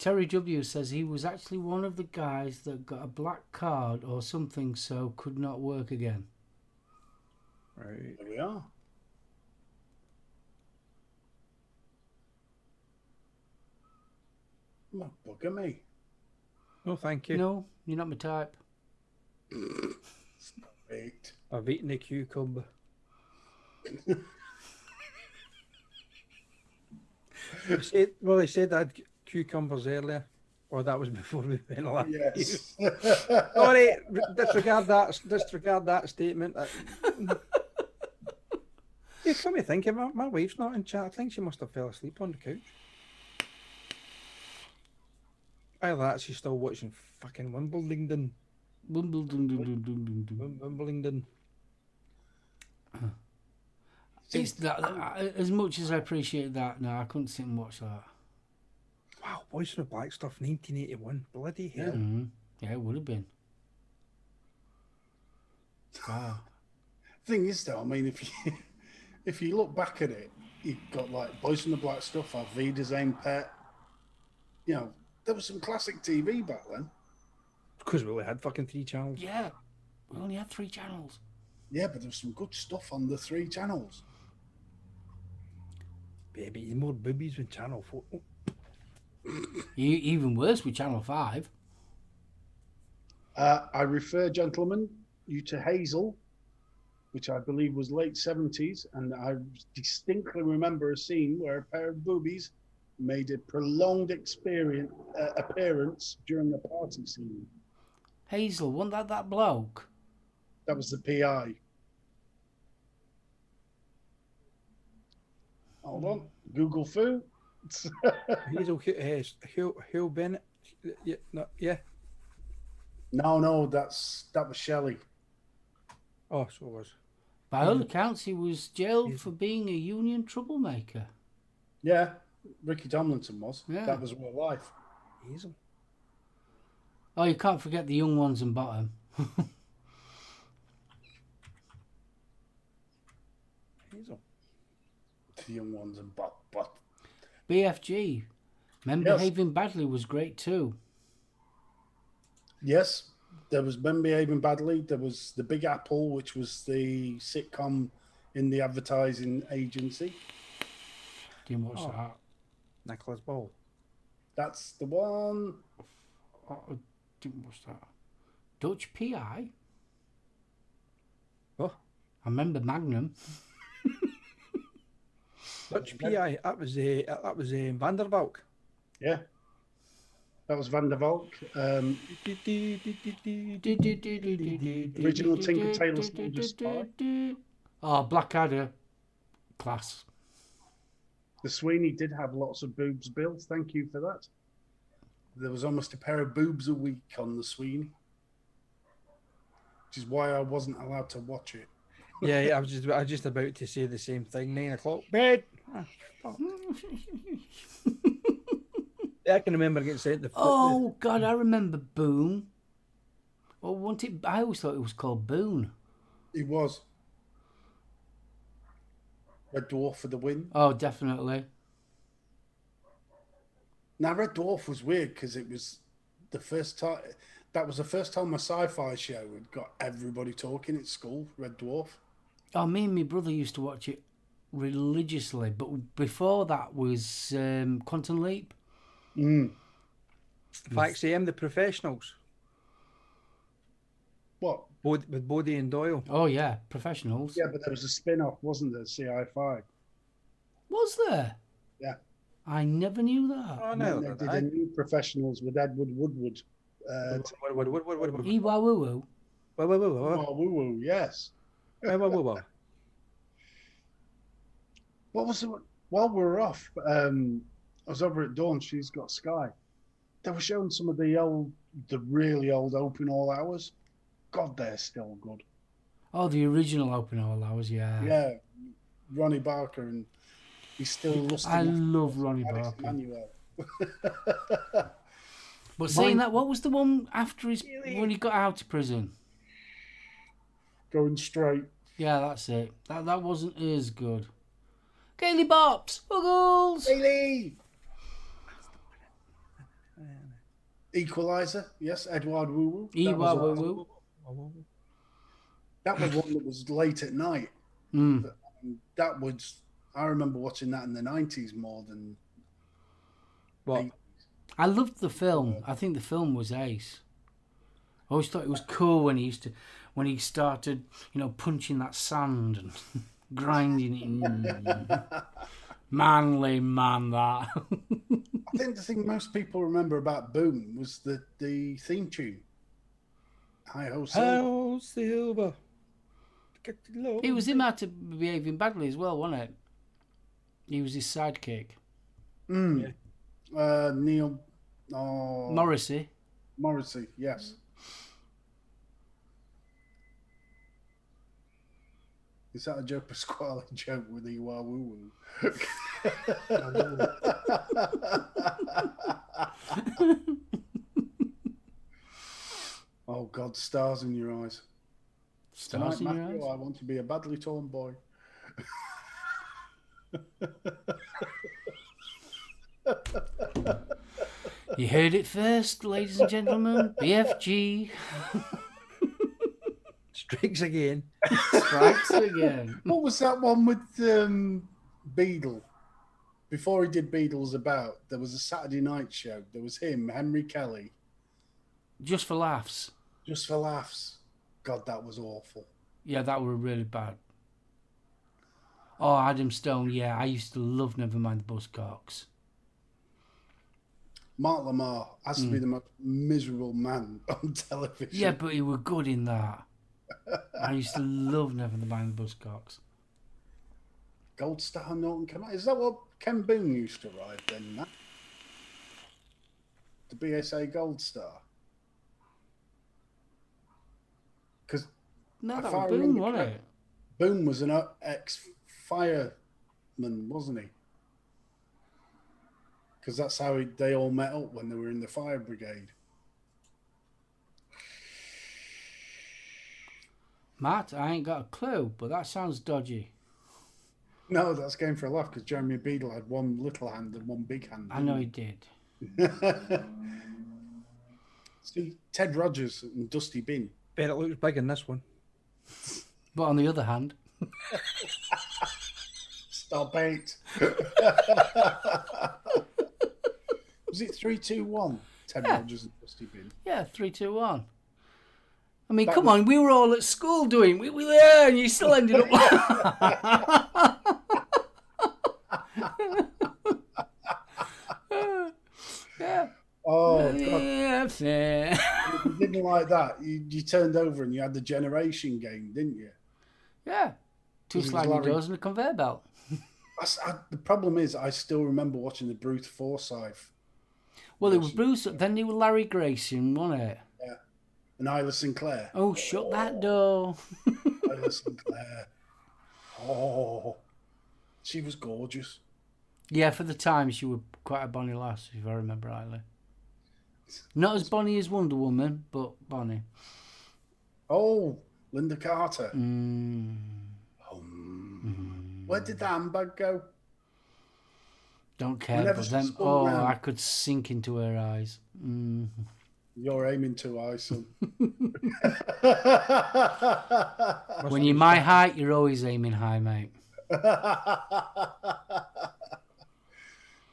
Terry W says he was actually one of the guys that got a black card or something, so could not work again. Right. There we are. Come on, bugger me. No, thank you. No, you're not my type. Great. I've eaten a cucumber. They said I had cucumbers earlier. Or that was before we went live. Yes. Sorry, disregard that statement. Yeah, come to think of it, my wife's not in chat. I think she must have fell asleep on the couch. Either that, she's still watching fucking Wimbledon. Wimbledon. It's that, as much as I appreciate that, no, I couldn't sit and watch that. Wow, Boys from the Black Stuff, 1981. Bloody hell. Mm-hmm. Yeah, it would have been. Wow. Thing is, though, I mean, if you look back at it, you've got like Boys from the Black Stuff, Vida's Aim Pet. You know, there was some classic TV back then. Because we only had fucking 3 channels. Yeah, we only had 3 channels. Yeah, but there was some good stuff on the 3 channels. Baby, more boobies with Channel 4. Oh. Even worse with Channel 5. I refer, gentlemen, you to Hazel, which I believe was late 70s, and I distinctly remember a scene where a pair of boobies made a prolonged appearance during a party scene. Hazel, wasn't that bloke? That was the PI. Hold on, Google Foo. Hazel Hill Bennett. Yeah, no, yeah. No, that was Shelley. Oh, so it was. By all accounts, he was jailed for being a union troublemaker. Yeah, Ricky Tomlinson was. Yeah. That was real life. Hazel. Oh, you can't forget the young ones and bottom. Hazel. The young ones and but BFG, Men Yes. Behaving Badly was great too. yes, there was Men Behaving Badly. There was The Big Apple, which was the sitcom in the advertising agency. Didn't watch Oh. that. Nicholas Ball. That's the one. Oh, I didn't watch that. Dutch PI. Oh. I remember Magnum. Dutch PI. That was Van der Valk. Yeah, that was Van der Valk. Original Tinker Tailor Soldier Spy. Oh, Blackadder. Class. The Sweeney did have lots of boobs built. Thank you for that. There was almost a pair of boobs a week on the Sweeney, which is why I wasn't allowed to watch it. Yeah, I was just about to say the same thing. 9 o'clock bed. Ah, fuck. I can remember getting sent the. Oh God, I remember Boone. Or wasn't it? I always thought it was called Boone. It was Red Dwarf for the win. Oh, definitely. Now, Red Dwarf was weird because it was the first time. That was the first time a sci-fi show had got everybody talking at school. Red Dwarf. Oh, me and my brother used to watch it religiously, but before that was Quantum Leap. Facts AM, The Professionals. What? With Bodie and Doyle. Oh yeah, Professionals. Yeah, but there was a spin-off, wasn't there? CI5. Was there? Yeah. I never knew that. Oh, And no. then they did a new Professionals with Edward Woodward. What? Ewa woo woo. Oh, woo-woo, yes. What was it? While we were off, I was over at Dawn. She's got Sky. They were showing some of the really old open all hours. God, they're still good. Oh, the original Open All Hours, yeah. Yeah, Ronnie Barker, and he's still lusting. I after love Ronnie Alex Barker. Emmanuel. But saying that, what was the one after when he got out of prison? Going straight. Yeah, that's it. That wasn't as good. Gaily Bops, Buggles. Bailey! Equalizer, yes, Edward Woo Woo. Ewa Woo Woo. That was one that was late at night. Mm. That was, I remember watching that in the 90s more than What? 80s. I loved the film. I think the film was ace. I always thought it was cool when he started, punching that sand and grinding it in. Manly man, that. I think the thing most people remember about Boom was the theme tune. Hi Ho Silver. Oh, Silver. It was him had to behaving badly as well, wasn't it? He was his sidekick. Mm. Neil Morrissey. Morrissey, yes. Is that a Joe Pasquale joke with the Wah Woo Woo? Oh God, stars in your eyes. Stars Tonight, in your Matthew, eyes. I want to be a badly torn boy. You heard it first, ladies and gentlemen. BFG Strikes again. strikes again. What was that one with Beadle? Before he did Beadle's About, there was a Saturday night show. There was him, Henry Kelly, Just for laughs. just for laughs. God, that was awful. Yeah, that were really bad. Oh, Adam Stone. Yeah, I used to love Nevermind the Buzzcocks. Mark Lamar has to be the most miserable man on television. Yeah, but he were good in that. I used to love Nevermind the Buzzcocks. Gold Star Norton Command. Is that what Ken Boone used to ride then? Matt? The BSA Gold Star. Because No, If that I was Boom, remember wasn't correct- it? Boone was an ex-fireman, wasn't he? Because that's how they all met up when they were in the fire brigade. Matt, I ain't got a clue, but that sounds dodgy. No, that's Game for a Laugh because Jeremy Beadle had one little hand and one big hand. I know he did. See, Ted Rogers and Dusty Bin. Bet it looks big in this one. But on the other hand, Stop it. Was it 3-2-1? Ted Yeah. Rogers and Dusty Bin. yeah, 3, 2, 1. I mean, That come was- on, we were all at school doing. We were there, and you still ended up. Yeah. Oh, God. Yeah, fair. If you didn't like that, you turned over and you had the generation game, didn't you? Yeah. Two It was sliding Larry- doors and a conveyor belt. The problem is, I still remember watching the Bruce Forsyth Well, it was Bruce, then it was Larry Grayson, wasn't it? and Isla Sinclair. Oh, shut that door. Isla Sinclair. Oh, she was gorgeous. Yeah, for the time, she was quite a bonny lass, if I remember rightly. Not as bonny as Wonder Woman, but bonny. Oh, Linda Carter. Mm. Where did that handbag go? Don't care, Whenever but she then, spun round. I could sink into her eyes. Mm. You're aiming too high, son. When you're my height, you're always aiming high, mate.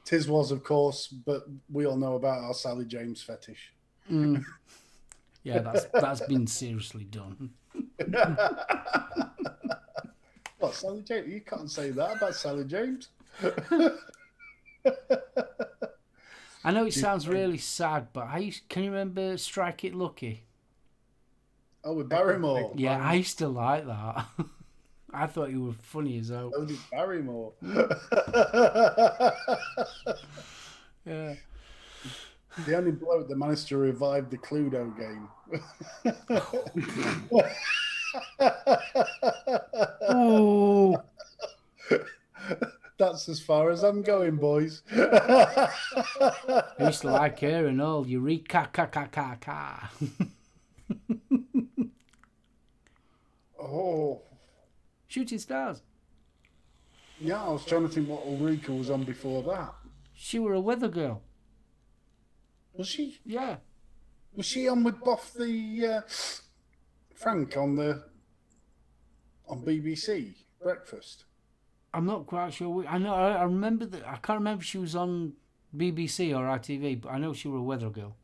Tis was, of course, but we all know about our Sally James fetish. Mm. Yeah, that's been seriously done. What, Sally James? You can't say that about Sally James. I know it sounds really sad, but can you remember Strike It Lucky? Oh, with Barrymore. Yeah, I used to like that. I thought you were funny as hell. So did Barrymore. Yeah. The only bloke that managed to revive the Cluedo game. Oh, That's as far as I'm going, boys. I used to like her and all. Eureka, ka, ka, ka, ka. Oh, Shooting Stars. yeah, I was trying to think what Ulrika was on before that. She were a weather girl. Was she? Yeah. Was she on with Boff the Frank on BBC Breakfast? I'm not quite sure. I know. I remember that. I can't remember if she was on BBC or ITV, but I know she was a weather girl.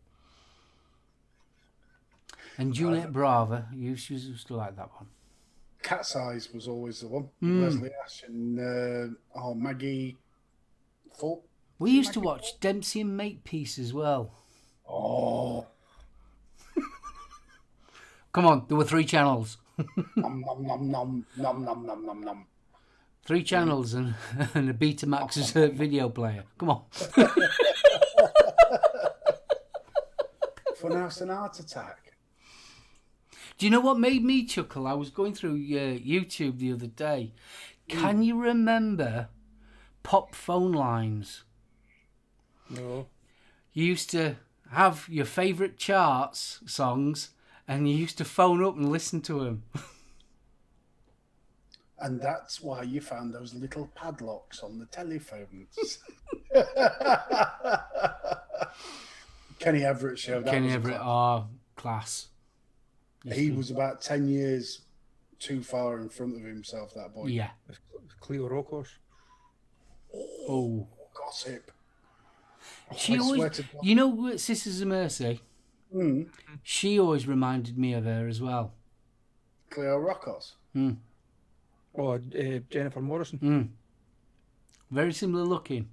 And Juliet Brava, she used to like that one. Cat's Eyes was always the one. Leslie Ash and Maggie Thorpe. We used to watch Dempsey and Makepeace as well. Oh. Come on, there were 3 channels. Nom, nom, nom, nom, nom, nom, nom, nom, nom. 3 channels and a Betamax video player. Come on. Funhouse and Heart Attack. Do you know what made me chuckle? I was going through YouTube the other day. Can you remember pop phone lines? No. You used to have your favourite charts songs and you used to phone up and listen to them. And that's why you found those little padlocks on the telephones. Kenny Everett show. Kenny Everett, class. He was about 10 years too far in front of himself, that boy. Yeah. Cleo Rocos. Oh. Gossip. She always, you know, Sisters of Mercy? She always reminded me of her as well. Cleo Rocos? Oh, Jennifer Morrison. Very similar looking.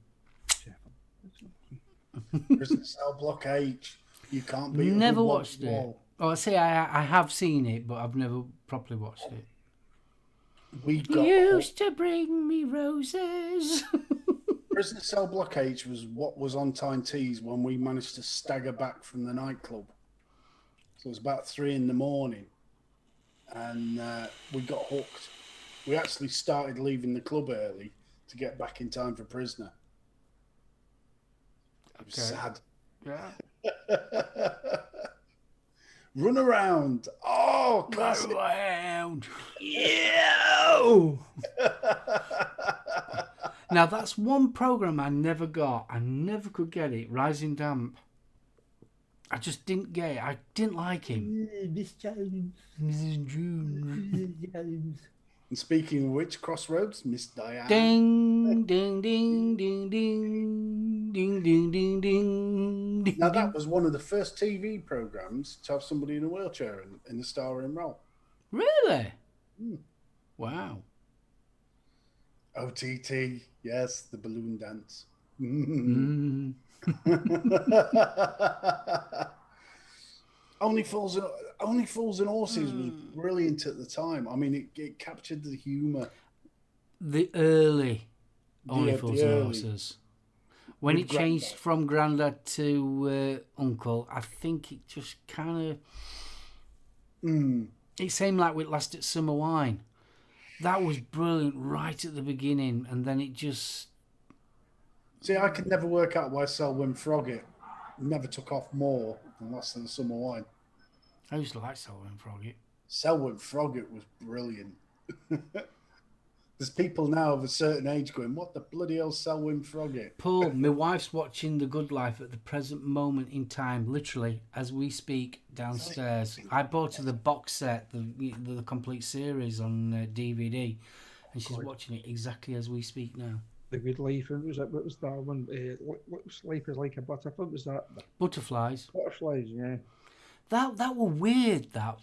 Prison Cell Block H. You can't beat Never watched it. Oh, I say I have seen it, but I've never properly watched it. You used to bring me roses. Prison Cell Block H was what was on Tyne Tees when we managed to stagger back from the nightclub. So it was about 3 a.m, and we got hooked. We actually started leaving the club early to get back in time for Prisoner. It was sad. Yeah. Run around. Oh, classic. Run around. Yeah. Now that's one program I never got. I never could get it. Rising Damp. I just didn't get it. I didn't like him. Miss Jones. Mrs. Jones. And speaking of which, Crossroads, Miss Diane. Ding, ding, ding, ding, ding, ding, ding, ding, ding. Now that was one of the first TV programs to have somebody in a wheelchair in the starring role. Really? Wow. OTT, yes, the balloon dance. Only Fools and Horses was brilliant at the time. I mean, it captured the humour. The early Only Fools and Horses. When it changed from Grandad to Uncle, I think it just kind of... It seemed like we'd last at Summer Wine. That was brilliant right at the beginning, and then it just... See, I could never work out why Selwyn Froggatt never took off more than less than Summer Wine. I used to like Selwyn Froggatt. Selwyn Froggatt was brilliant. There's people now of a certain age going, what the bloody hell, Selwyn Froggatt? Paul, my wife's watching The Good Life at the present moment in time, literally, as we speak, downstairs. I bought her the box set, the complete series on DVD, and she's watching it exactly as we speak now. The Good Life, what was that one? What's Life is Like a Butterfly? What was that? Butterflies. Butterflies, yeah. That were weird, that.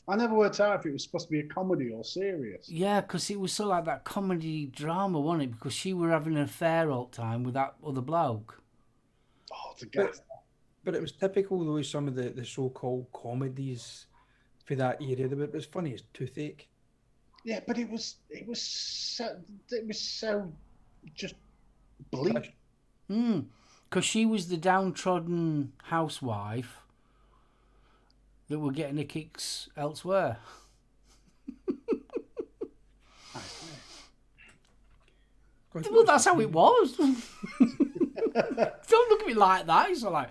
I never worked out if it was supposed to be a comedy or serious. Yeah, because it was sort of like that comedy drama, wasn't it? Because she were having an affair all the time with that other bloke. Oh, to get but it was typical, though, some of the so-called comedies for that era. It was funny as toothache. Yeah, but it was so just bleak. Because she was the downtrodden housewife that were getting the kicks elsewhere. Well, that's how it was. Don't look at me like that. It's like,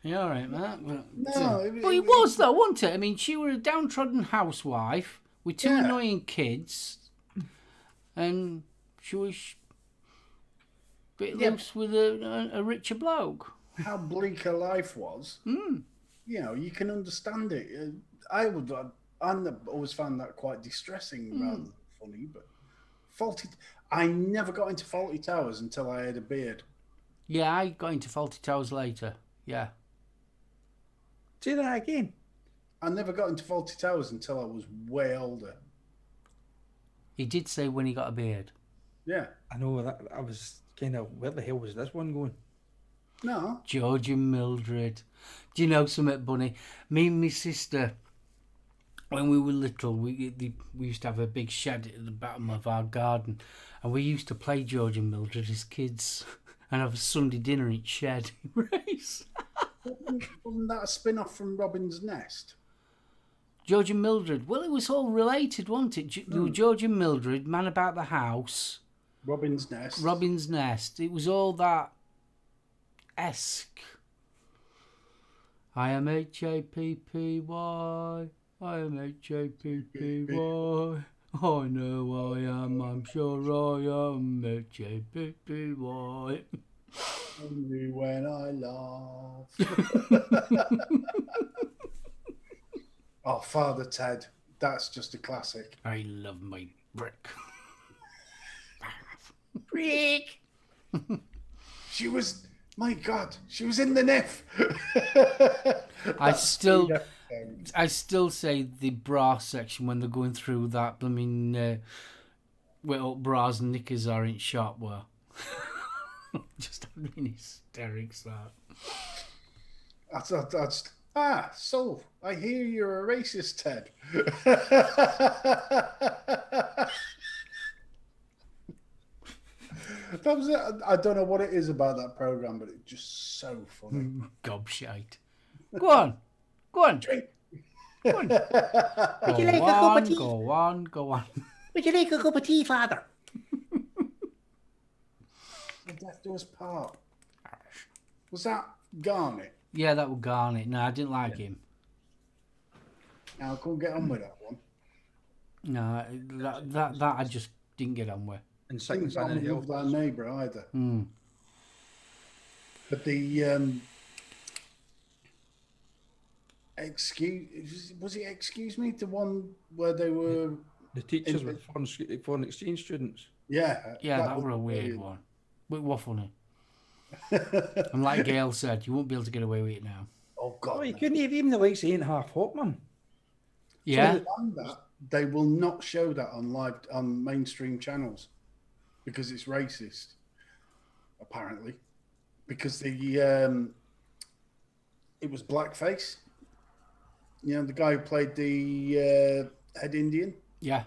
yeah, all right, man. But it was, though, wasn't it? I mean, she was a downtrodden housewife with two annoying kids, and she was a bit loose with a richer bloke. how bleak her life was, you know, you can understand it. I always found that quite distressing rather than funny, but faulty. I never got into Faulty Towers until I had a beard. Yeah, I got into Faulty Towers later. Yeah. Say that again. I never got into Faulty Towers until I was way older. He did say when he got a beard. Yeah. I know that. I was kind of, where the hell was this one going? No. George and Mildred. Do you know something, Bunny? Me and my sister, when we were little, we used to have a big shed at the bottom of our garden, and we used to play George and Mildred as kids and have a Sunday dinner in shed race. Wasn't that a spin-off from Robin's Nest? George and Mildred. Well, it was all related, wasn't it? There were George and Mildred, Man About the House, Robin's Nest. Robin's Nest. It was all that esque. I am H-A-P-P-Y. I am H-A-P-P-Y. I know I am. I'm sure I am H-A-P-P-Y. Only when I laugh. Oh, Father Ted. That's just a classic. I love my brick. Brick. She was, my God, she was in the niff. I still say the bra section when they're going through that. I mean, what bras and knickers are in shop were. Just having hysterics That's Soul, I hear you're a racist, Ted. That was it. I don't know what it is about that program, but it's just so funny. Gobshite. Go on. Go on. Drink. Go on. Would you like a cup of tea? Go on. Would you like a cup of tea, Father? The Death Do Us Part. Was that Garnet? Yeah, that was Garnet. No, I didn't like him. Now I couldn't get on with that one. No, that I just didn't get on with. And Didn't sickness get on and with Thy Neighbour either. Mm. But the excuse me, the one where they were the teachers with foreign exchange students. yeah Yeah, that were a weird one. But what funny. And like Gail said, you won't be able to get away with it now. Oh God! Oh, you couldn't even the likes ain't half hot, man. Yeah. They will not show that on mainstream channels because it's racist, apparently. Because it was blackface. You know, the guy who played the head Indian. Yeah.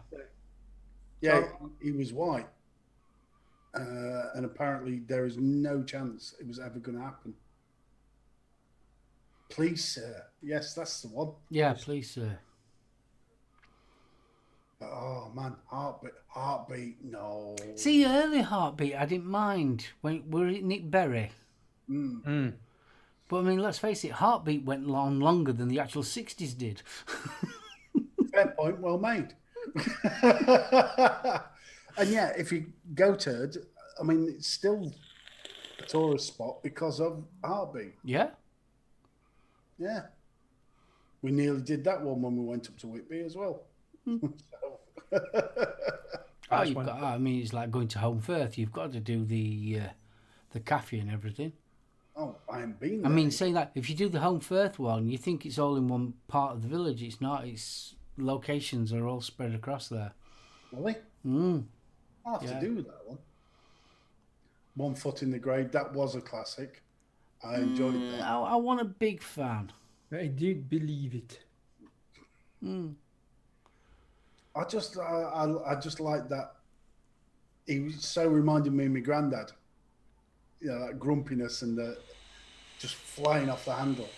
Yeah, he was white. And apparently there is no chance it was ever going to happen. Please, sir. Yes, that's the one. Yeah, please, sir. Oh, man. Heartbeat, no. See, early Heartbeat, I didn't mind. Were it Nick Berry? But I mean, let's face it, Heartbeat went on longer than the actual 60s did. Fair point, well made. And yeah, if you go to it, I mean, it's still a tourist spot because of Heartbeat. Yeah. Yeah. We nearly did that one when we went up to Whitby as well. I mean, it's like going to Home Firth. You've got to do the cafe and everything. Oh, I haven't been I there. mean, saying that, if you do the Home Firth one, you think it's all in one part of the village. It's not. It's locations are all spread across there. Really? I'll have to do that one. One Foot in the Grave, that was a classic. I enjoyed that. I want a big fan. I did believe it. I just like that. He was so reminded me of my granddad. You know, that grumpiness and the just flying off the handle.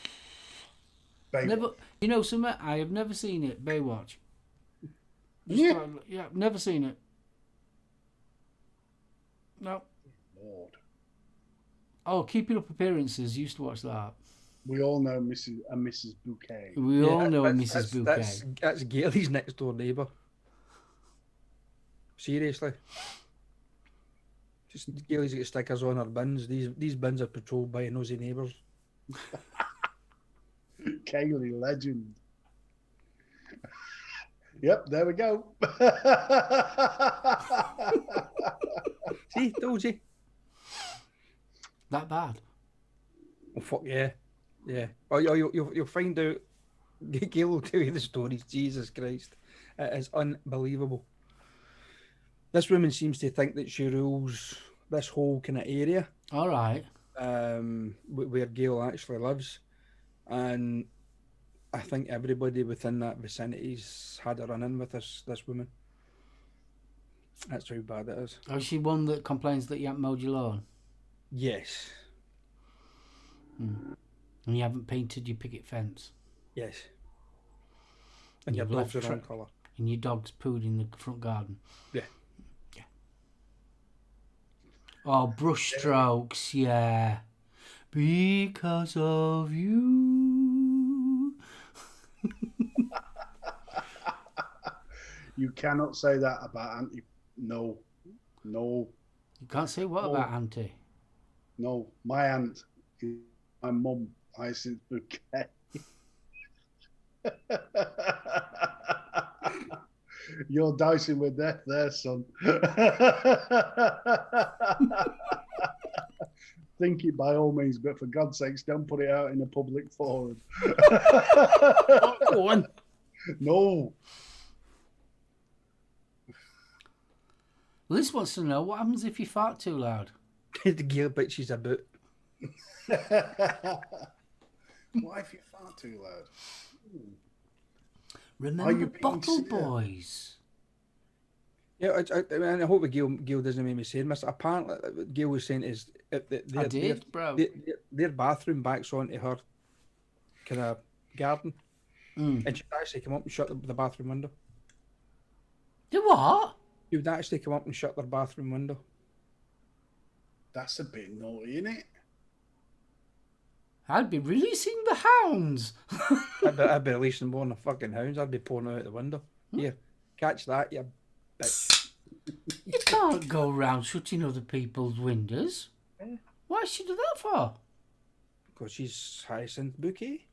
Baywatch. Never, you know, something I have never seen it. Baywatch. Yeah. Yeah, never seen it. No. Lord. Oh, Keeping Up Appearances. Used to watch that. We all know Mrs. Bouquet. We all know Mrs. Bouquet. That's Gailey's next door neighbour. Seriously. Gailey's got stickers on her bins. These bins are patrolled by nosy neighbours. Kaylee, legend. Yep, there we go. See, told you. That bad? Oh fuck yeah, yeah. Oh, you'll find out. Gail will tell you the stories. Jesus Christ, it is unbelievable. This woman seems to think that she rules this whole kind of area. All right. Where Gail actually lives, and I think everybody within that vicinity's had a run-in with this woman. That's how bad it is. Oh, is she one that complains that you haven't mowed your lawn? Yes. And you haven't painted your picket fence? Yes. And your You've dogs left are on colour. And your dog's pooed in the front garden? Yeah. Yeah. Oh, brush strokes, yeah. Because of you. You cannot say that about Auntie. No. You can't say what about Auntie? No. My aunt is my mum, Hyacinth Bouquet. You're dicing with death there, son. Think it by all means, but for God's sakes, don't put it out in a public forum. Go on. No. Liz wants to know what happens if you fart too loud. The Gail bitches about. Why if you fart too loud? Remember Bottle Boys? Yeah, I hope Gail doesn't make me say this. Apparently, Gail was saying is bro. Their bathroom backs onto her kind of garden, and she'd actually come up and shut the bathroom window. Do what? She would actually come up and shut their bathroom window. That's a bit naughty, isn't it? I'd be releasing the hounds. I'd be releasing more than the fucking hounds. I'd be pouring out the window. Here, catch that, you bitch. You can't go around shutting other people's windows. Yeah. Why should you do that for? Because she's Hyacinth Bouquet.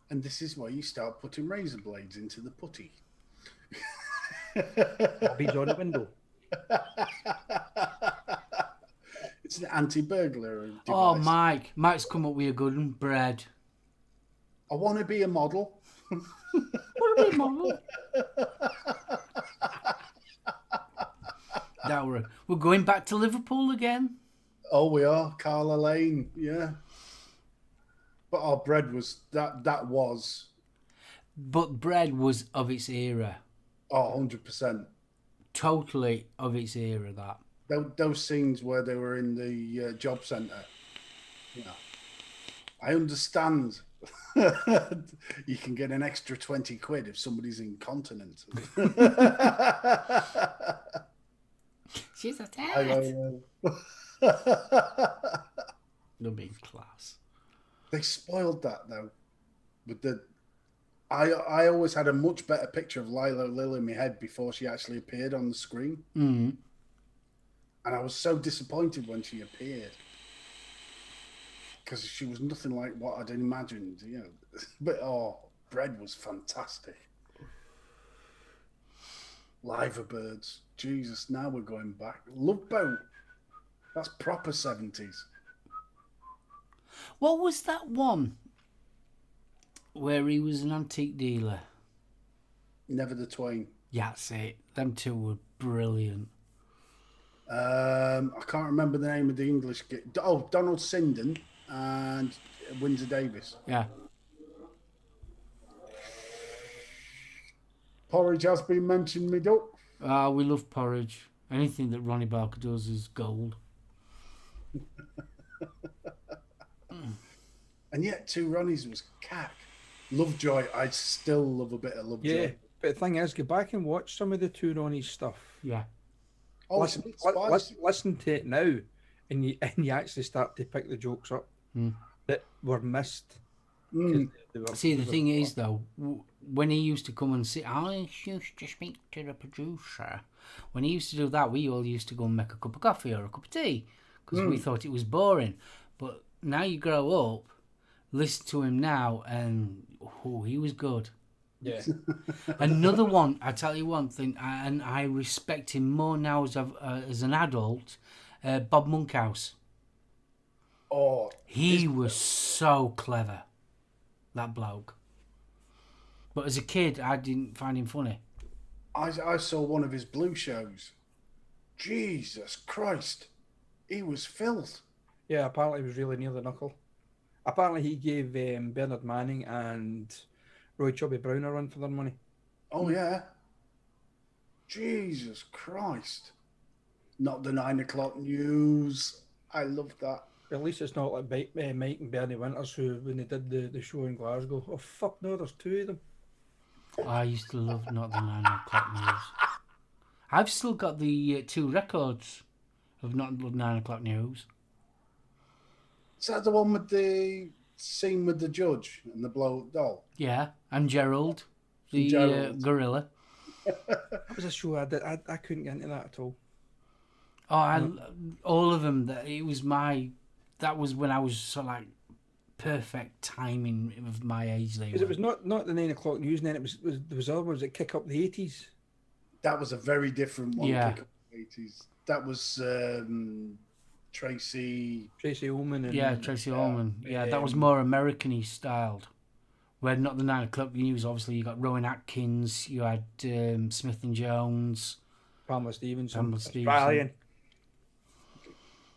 And this is why you start putting razor blades into the putty. Bobby's on the window. It's an anti-burglar device. Oh, Mike's come up with a good one. Bread. I want to be a model. What a big model. We're going back to Liverpool again. Oh, we are. Carla Lane, yeah. But our bread was, that was... But bread was of its era. Oh, 100%. Totally of its era, that. Those scenes where they were in the job centre, you know, I understand. You can get an extra 20 quid if somebody's incontinent. She's a I tat. know. No big class. They spoiled that though. With I always had a much better picture of Lilo Lil in my head before she actually appeared on the screen. Mm-hmm. And I was so disappointed when she appeared. Because she was nothing like what I'd imagined, you know. But, bread was fantastic. Liver Birds. Jesus, now we're going back. Love Boat. That's proper 70s. What was that one where he was an antique dealer? Never the Twain. Yeah, that's it. Them two were brilliant. I can't remember the name of the English. Donald Sinden and Windsor Davis. Yeah. Porridge has been mentioned, me duck. We love porridge. Anything that Ronnie Barker does is gold. And yet, Two Ronnies was cack. Lovejoy, I still love a bit of Lovejoy. Yeah, but the thing is, go back and watch some of the Two Ronnies stuff. Yeah. Oh, Listen to it now, and you actually start to pick the jokes up that were missed. See, the thing is, though, when he used to come and sit, I used to speak to the producer. When he used to do that, we all used to go and make a cup of coffee or a cup of tea because we thought it was boring. But now you grow up, listen to him now, and he was good. Yeah. Another one, I tell you one thing, and I respect him more now as an adult, Bob Monkhouse. Oh, He was so clever, that bloke. But as a kid, I didn't find him funny. I saw one of his blue shows. Jesus Christ, he was filth. Yeah, apparently he was really near the knuckle. Apparently he gave Bernard Manning and Roy Chubby Brown a run for their money. Oh yeah. Jesus Christ. Not the 9 o'clock news. I love that. At least it's not like Mike and Bernie Winters who, when they did the show in Glasgow, oh fuck no, there's two of them. I used to love Not the 9 O'Clock News. I've still got the 2 records of Not the 9 O'Clock News. Is that the one with the scene with the judge and the blow doll? Yeah, and Gerald, the Gerald. gorilla. That was a show I couldn't get into that at all. Oh, all of them. That was when I was sort of like perfect timing of my age. Because it was not the 9 o'clock news, and then there was other ones that kick up the 80s. That was a very different one. Yeah. Kick up the 80s. That was Tracy Ullman. And, Yeah, Tracy Ullman. Yeah, that was more American-y styled. Where Not the 9 O'Clock News, obviously, you got Rowan Atkins, you had Smith and Jones. Pamela Stevenson. Australian.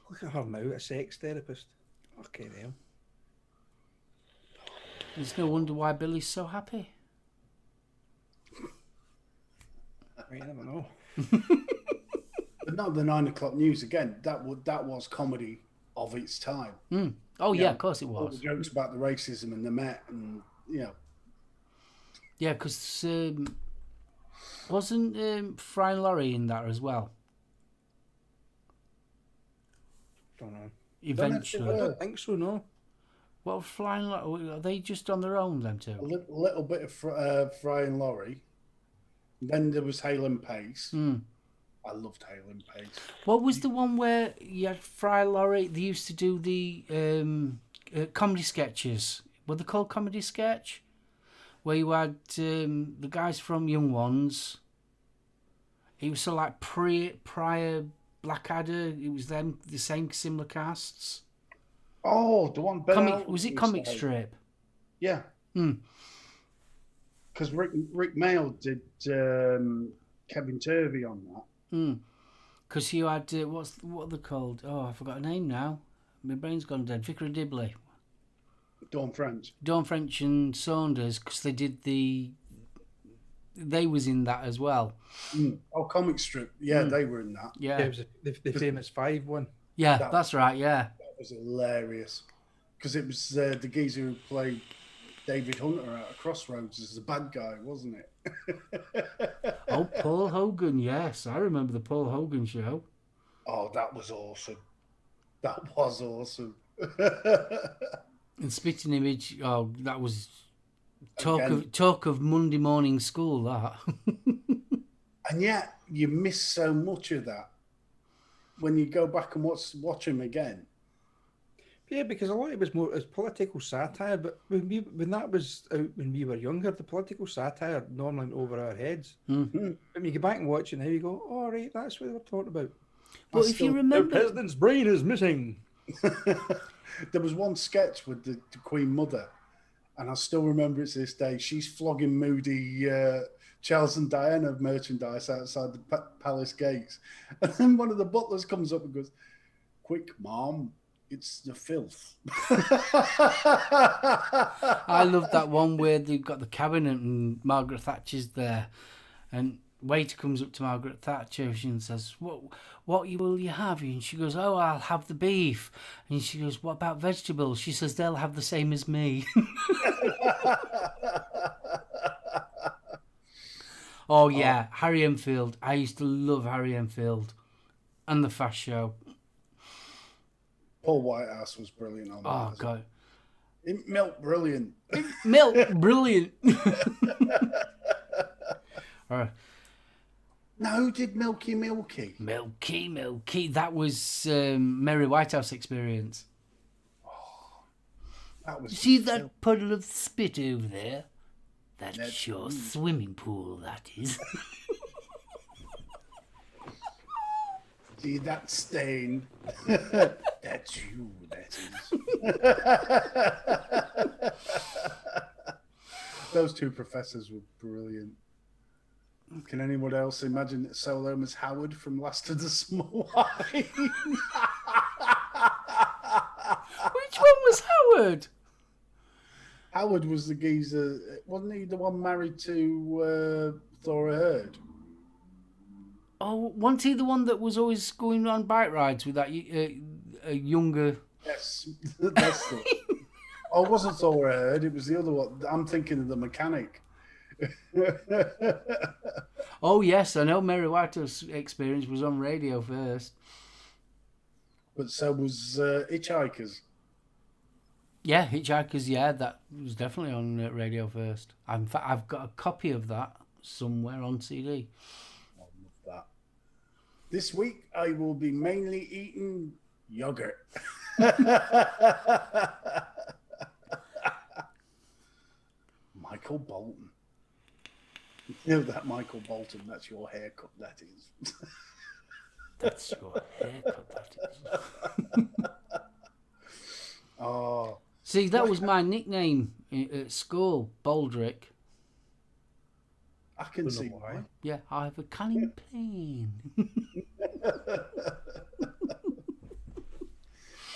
Look at her now, a sex therapist. Okay, hell. It's no wonder why Billy's so happy. You never know. But not the 9 o'clock news again. That was comedy of its time. Oh, yeah, Yeah. of course it All the was. jokes about the racism and the Met, and Yeah, because wasn't Fry and Laurie in that as well? Don't know. Eventually. I don't think so, no. Well, Fry and Laurie, are they just on their own, them a two? little bit of Fry and Laurie. Then there was Hale and Pace. I loved Hale and Pace. What was the one where you had Fry and Laurie? They used to do the comedy sketches. Were they called comedy sketch? Where you had the guys from Young Ones. It was sort of like prior Blackadder. It was them, the same similar casts. Oh, the one. Ben Elton Was it used comic to have. strip? Yeah. Because Rick Mail did Kevin Turvey on that. Because you had what are they called? Oh, I forgot a name now. My brain's gone dead. Vicar of Dibley, Dawn French. Dawn French and Saunders, because they was in that as well. Oh, comic strip. Yeah, they were in that. Yeah, Yeah, it was the famous 5 one. yeah, that- that's right. Yeah, That was hilarious. Because it was the geezer who played David Hunter out of Crossroads as the bad guy, wasn't it? oh, Paul Hogan. Yes, I remember the Paul Hogan show. Oh, that was awesome. That was awesome. And Spitting Image. Oh, that was talk Again. of Monday morning school. That. And yet, you miss so much of that when you go back and watch him again. Yeah, because a lot of it was more as political satire, but when that was out when we were younger, the political satire normally went over our heads. When you go back and watch it now, you go, "Oh, right, that's what they were talking about." But if you remember, The president's brain is missing. There was one sketch with the Queen Mother, and I still remember it to this day. She's flogging moody Charles and Diana merchandise outside the palace gates. And then one of the butlers comes up and goes, "Quick, Mom, it's the filth." I love that one where they've got the cabinet and Margaret Thatcher's there, and waiter comes up to Margaret Thatcher and says, "What will you have?" And she goes, "Oh, I'll have the beef." And she goes, "What about vegetables?" She says, "They'll have the same as me." Oh yeah, Harry Enfield. I used to love Harry Enfield, and the Fast Show. Paul Whitehouse was brilliant on that. Oh god, Milk, brilliant. Milk, brilliant. Now, who did Milky Milky? Milky. That was Mary Whitehouse Experience. That was See that puddle of spit over there? That's your swimming pool, that is. See that stain? That's you, that is. Those two professors were brilliant. Can anyone else imagine that SoulOhm as Howard from Last of the Small Line? Which one was Howard? Howard was the geezer, wasn't he the one married to Thora Hurd? Oh, wasn't he the one that was always going on bike rides with that younger... Yes, that's it. Oh, it wasn't Thora Hurd, it was the other one. I'm thinking of the mechanic. Oh, yes, I know Mary Whitehouse Experience was on radio first. But so was Hitchhikers. Yeah, Hitchhikers, yeah, that was definitely on radio first. In fact, I've got a copy of that somewhere on CD. I love that. This week, I will be mainly eating yogurt. Michael Bolton. You know that Michael Bolton, that's your haircut, that is. That's your haircut, that is. Oh. See, that was my nickname at school, Baldrick. I can see why. Yeah, I have a cunning pain.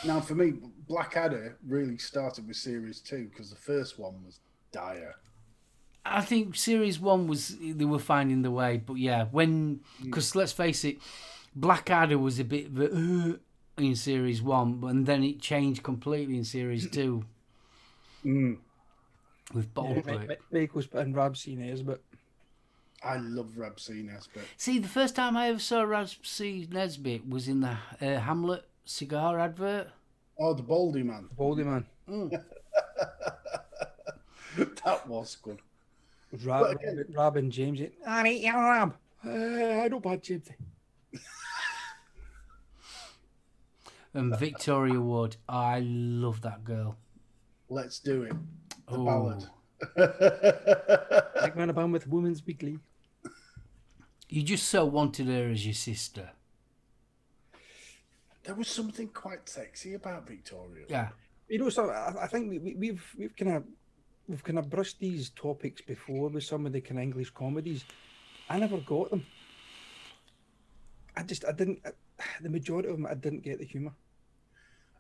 Now, for me, Blackadder really started with Series 2 because the first one was dire. I think Series 1 was, they were finding the way, but yeah, because let's face it, Blackadder was a bit of a, in Series 1, and then it changed completely in Series 2. With Baldrick. Michael's and Rab C. Nesbitt. I love Rab C. Nesbitt. See, the first time I ever saw Rab C. Nesbitt was in the Hamlet cigar advert. Oh, the Baldy Man. Baldy Man. That was good. Rab and James. I mean, yeah, Rab. I don't bad James. And Victoria Wood. I love that girl. Let's do it. The Oh. ballad. Like man, a band with Women's Weekly. You just so wanted her as your sister. There was something quite sexy about Victoria. Yeah. You know, so I think we've kind of brushed these topics before with some of the kind of English comedies. I never got them. The majority of them, I didn't get the humour.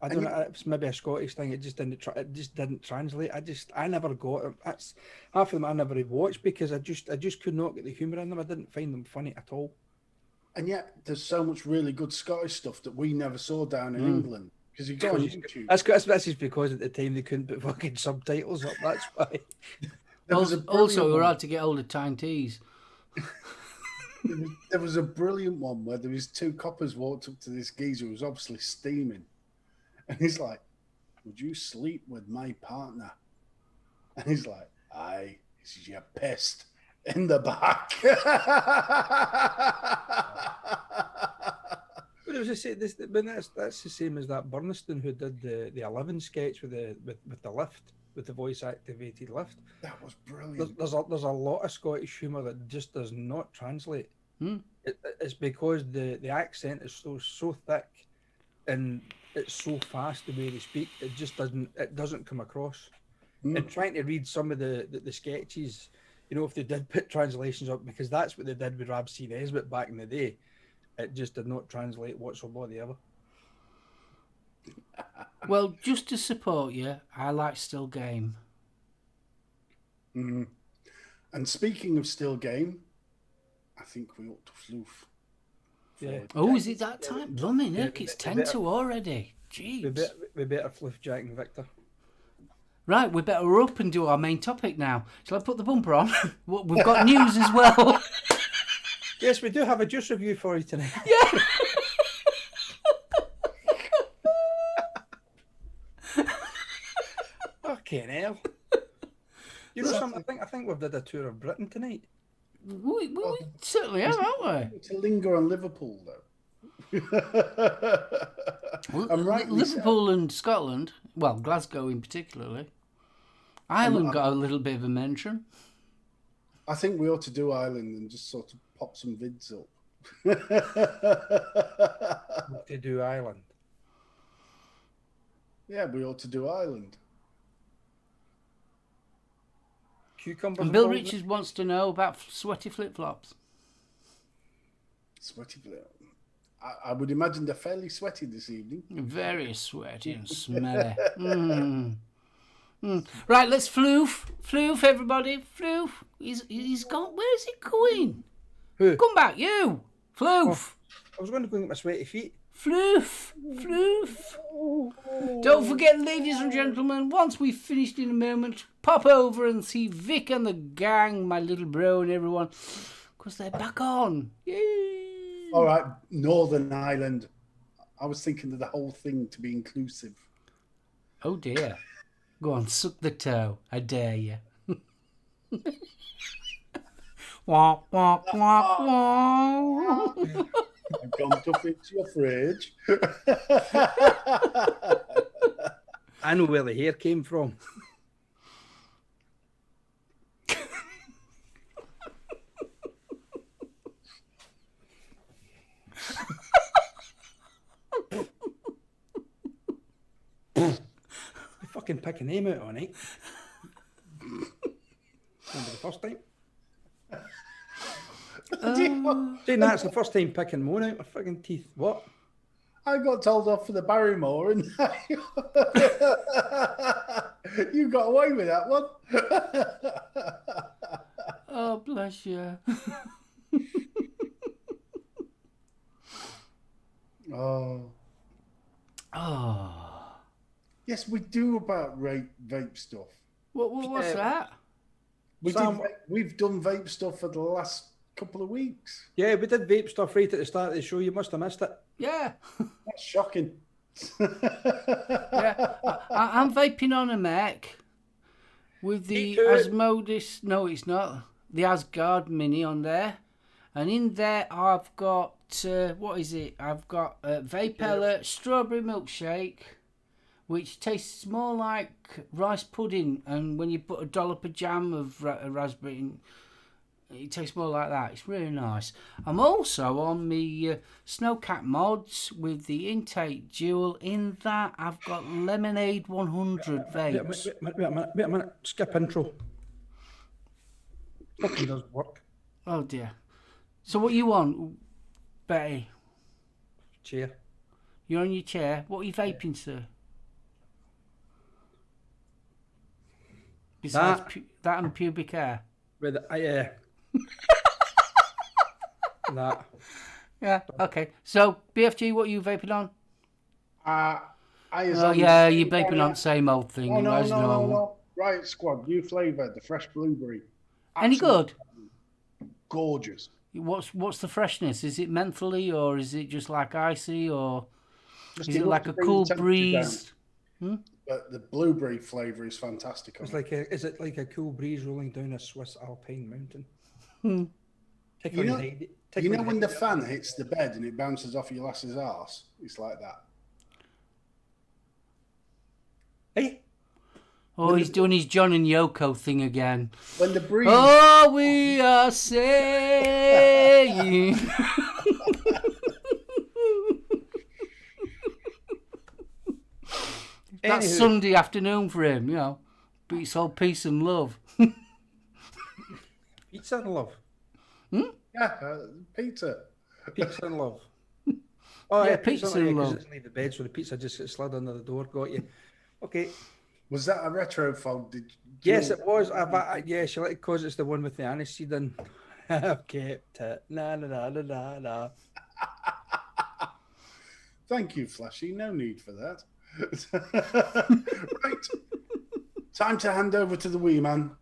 I don't know. It's maybe a Scottish thing. It just didn't translate. I never got them. That's half of them I never watched because I just could not get the humour in them. I didn't find them funny at all. And yet, there's so much really good Scottish stuff that we never saw down in England. Because you go on YouTube. That's just because at the time they couldn't put fucking subtitles up. That's why. Also, we're out to get older time teas. There was a brilliant one where there was two coppers walked up to this geezer who was obviously steaming. And he's like, "Would you sleep with my partner?" And he's like, "Aye." He says, "You're pissed in the back." But it was that's the same as that Burniston who did the 11 sketch with the lift, with the voice activated lift. That was brilliant. There's a lot of Scottish humour that just does not translate. It's because the accent is so thick and it's so fast the way they speak. It just doesn't come across. And trying to read some of the sketches, you know, if they did put translations up, because that's what they did with Rab C. Nesbitt back in the day, it just did not translate whatsoever. Well, just to support you, I like Still Game. And speaking of Still Game, I think we ought to floof. Yeah. Oh, is it that time? Blooming heck, it's 10 to already. Jeez. We better floof Jack and Victor. Right, we better up and do our main topic now. Shall I put the bumper on? We've got news as well. Yes, we do have a juice review for you tonight. Yeah. Fucking hell. You know something? I think we've did a tour of Britain tonight. We certainly have, haven't we? To linger on Liverpool, though. Well, I'm right. Liverpool and Scotland, well, Glasgow in particularly. Ireland got a little bit of a mention. I think we ought to do Ireland and just sort of pop some vids up. What to do Ireland? Yeah, we ought to do Ireland. Cucumbers. And Bill involved in Richards wants to know about sweaty flip-flops. Sweaty flip. I would imagine they're fairly sweaty this evening. Very sweaty and smelly. Right, let's floof. Floof, everybody. Floof. He's gone. Where is he going? Who? Come back, you. Floof. I was going to go and get my sweaty feet. Floof. Floof. Don't forget, ladies and gentlemen, once we've finished in a moment, pop over and see Vic and the gang, my little bro and everyone, because they're back on. Yay. All right, Northern Ireland. I was thinking of the whole thing to be inclusive. Oh dear. Go on, suck the toe. I dare you. Wah, wah, wah, wah. I've gone to fix your fridge. I know where the hair came from. You fucking pick a name out on it. Remember the first time? Saying that's the first time picking one out my fucking teeth. What? I got told off for the Barrymore, and you got away with that one. Oh, bless you. Oh. Yes, we do about vape stuff. What's that? We've done vape stuff for the last couple of weeks. Yeah, we did vape stuff right at the start of the show. You must have missed it. Yeah. That's shocking. Yeah. I'm vaping on a Mac with the Asmodus. No, it's not. The Asgard Mini on there. And in there I've got, what is it? I've got Vapella Strawberry Milkshake, which tastes more like rice pudding. And when you put a dollop of jam of raspberry in, it tastes more like that. It's really nice. I'm also on the Snowcat mods with the intake dual. In that, I've got Lemonade 100 vapes. Wait a minute. Skip intro. Fucking does work. Oh dear. So what you want, Betty? Chair. You're on your chair. What are you vaping, sir? Besides that and pubic hair. With that. Yeah. Okay. So BFG, what are you vaping on? You're vaping on the same old thing. No. Riot Squad, new flavour, the fresh blueberry. Any good? Gorgeous. What's the freshness? Is it mentally, or is it just like icy, or Just is it enough like to a bring cool the temperature breeze? But the blueberry flavour is fantastic. It's like is it like a cool breeze rolling down a Swiss alpine mountain? You know when the fan hits the bed and it bounces off your lass's arse? It's like that. Hey? Oh, he's doing his John and Yoko thing again. When the breeze... Oh, we are saying... That's Sunday afternoon for him, you know. But it's all peace and love. Pizza and love. Yeah, pizza. Pizza and love. Oh, Yeah, pizza and love. It's leave the bed, so the pizza just gets slid under the door. Got you. Okay. Was that a retro fog? Yes, it was. Yeah, she like because it's the one with the aniseed in. I've kept it. Na. Thank you, Flashy. No need for that. Right. Time to hand over to the wee man.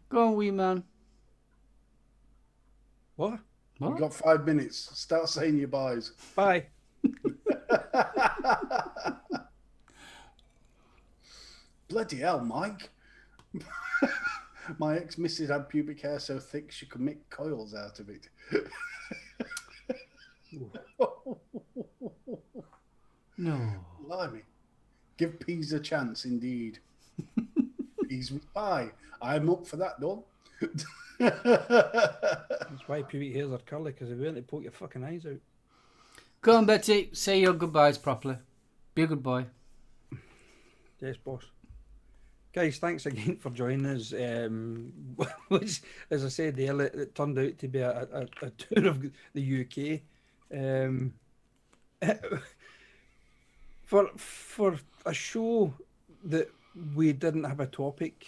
Go on, wee man. What? You've got 5 minutes. Start saying your byes. Bye. Bloody Bloody hell, Mike. My ex-missus had pubic hair so thick she could make coils out of it. No. Blimey. Give peas a chance, indeed. Peas with pie. I'm up for that, Don. That's why pubic hairs are curly, because they won't to poke your fucking eyes out. Go on, Betty. Say your goodbyes properly. Be a good boy. Yes, boss. Guys, thanks again for joining us. Which, as I said earlier, it turned out to be a tour of the UK. For a show that we didn't have a topic,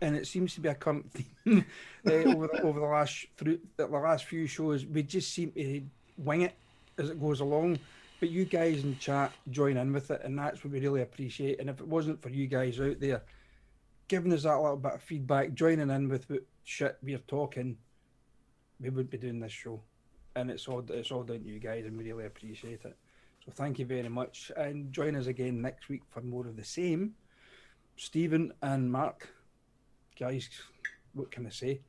and it seems to be a current theme over the last few shows, we just seem to wing it as it goes along. But you guys in chat join in with it, and that's what we really appreciate. And if it wasn't for you guys out there giving us that little bit of feedback, joining in with what shit we're talking, we wouldn't be doing this show. And it's all down to you guys, and we really appreciate it. So thank you very much, and join us again next week for more of the same. Stephen and Mark, guys, what can I say?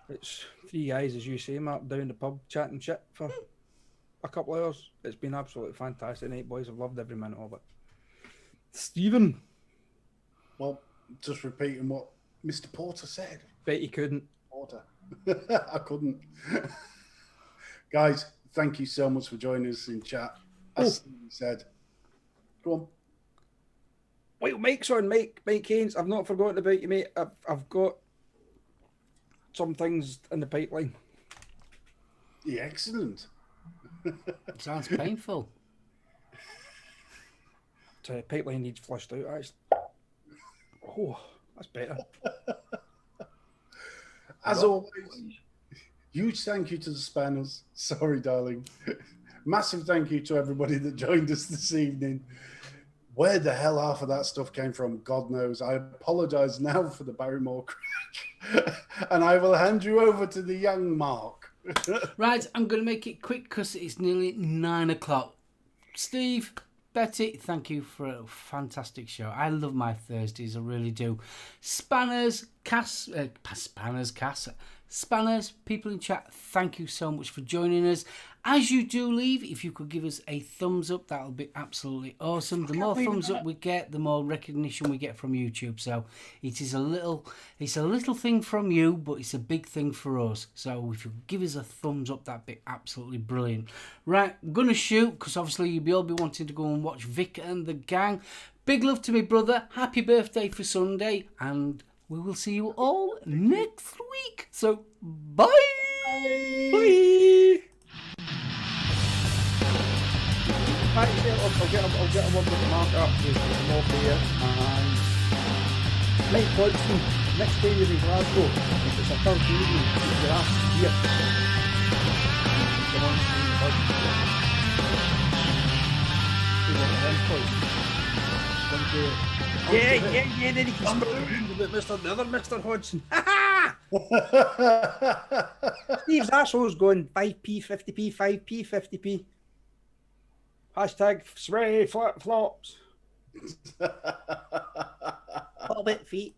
It's three guys, as you say, Mark, down the pub chatting shit for a couple of hours. It's been absolutely fantastic night, boys. I've loved every minute of it. Stephen. Well, just repeating what Mr. Porter said. Bet you couldn't. Porter. I couldn't. Guys, thank you so much for joining us in chat. As Stephen said. Go on. Wait, Mike's on. Mike Haynes. I've not forgotten about you, mate. I've got some things in the pipeline. Yeah, excellent. Sounds painful. So the pipeline needs flushed out, actually. Oh, that's better. As always, huge thank you to the Spanners. Sorry, darling. Massive thank you to everybody that joined us this evening. Where the hell half of that stuff came from, God knows. I apologise now for the Barrymore crack. And I will hand you over to the young Mark. Right, I'm going to make it quick because it's nearly 9 o'clock. Steve, Betty, thank you for a fantastic show. I love my Thursdays, I really do. Spanners, people in chat, thank you so much for joining us. As you do leave, if you could give us a thumbs up, that'll be absolutely awesome. The more thumbs up we get, the more recognition we get from YouTube. So it's a little thing from you, but it's a big thing for us. So if you could give us a thumbs up, that'd be absolutely brilliant. Right, I'm gonna shoot because obviously you'll all be wanting to go and watch Vic and the gang. Big love to me brother. Happy birthday for Sunday, and we will see you all next week. So bye. Bye. Right, I'll get a word with the Mark up with them off here. And Mike Hodgson, next day you're in Glasgow. If it's a Thursday evening, keep your ass here. Come on, Steve Hodgson. See what the end point. Yeah, then he can start about the other Mr. Hodgson. Steve's asshole's going 5p, 50p, 5p, 50p. Hashtag Sway Flip Flops. Hobbit feet.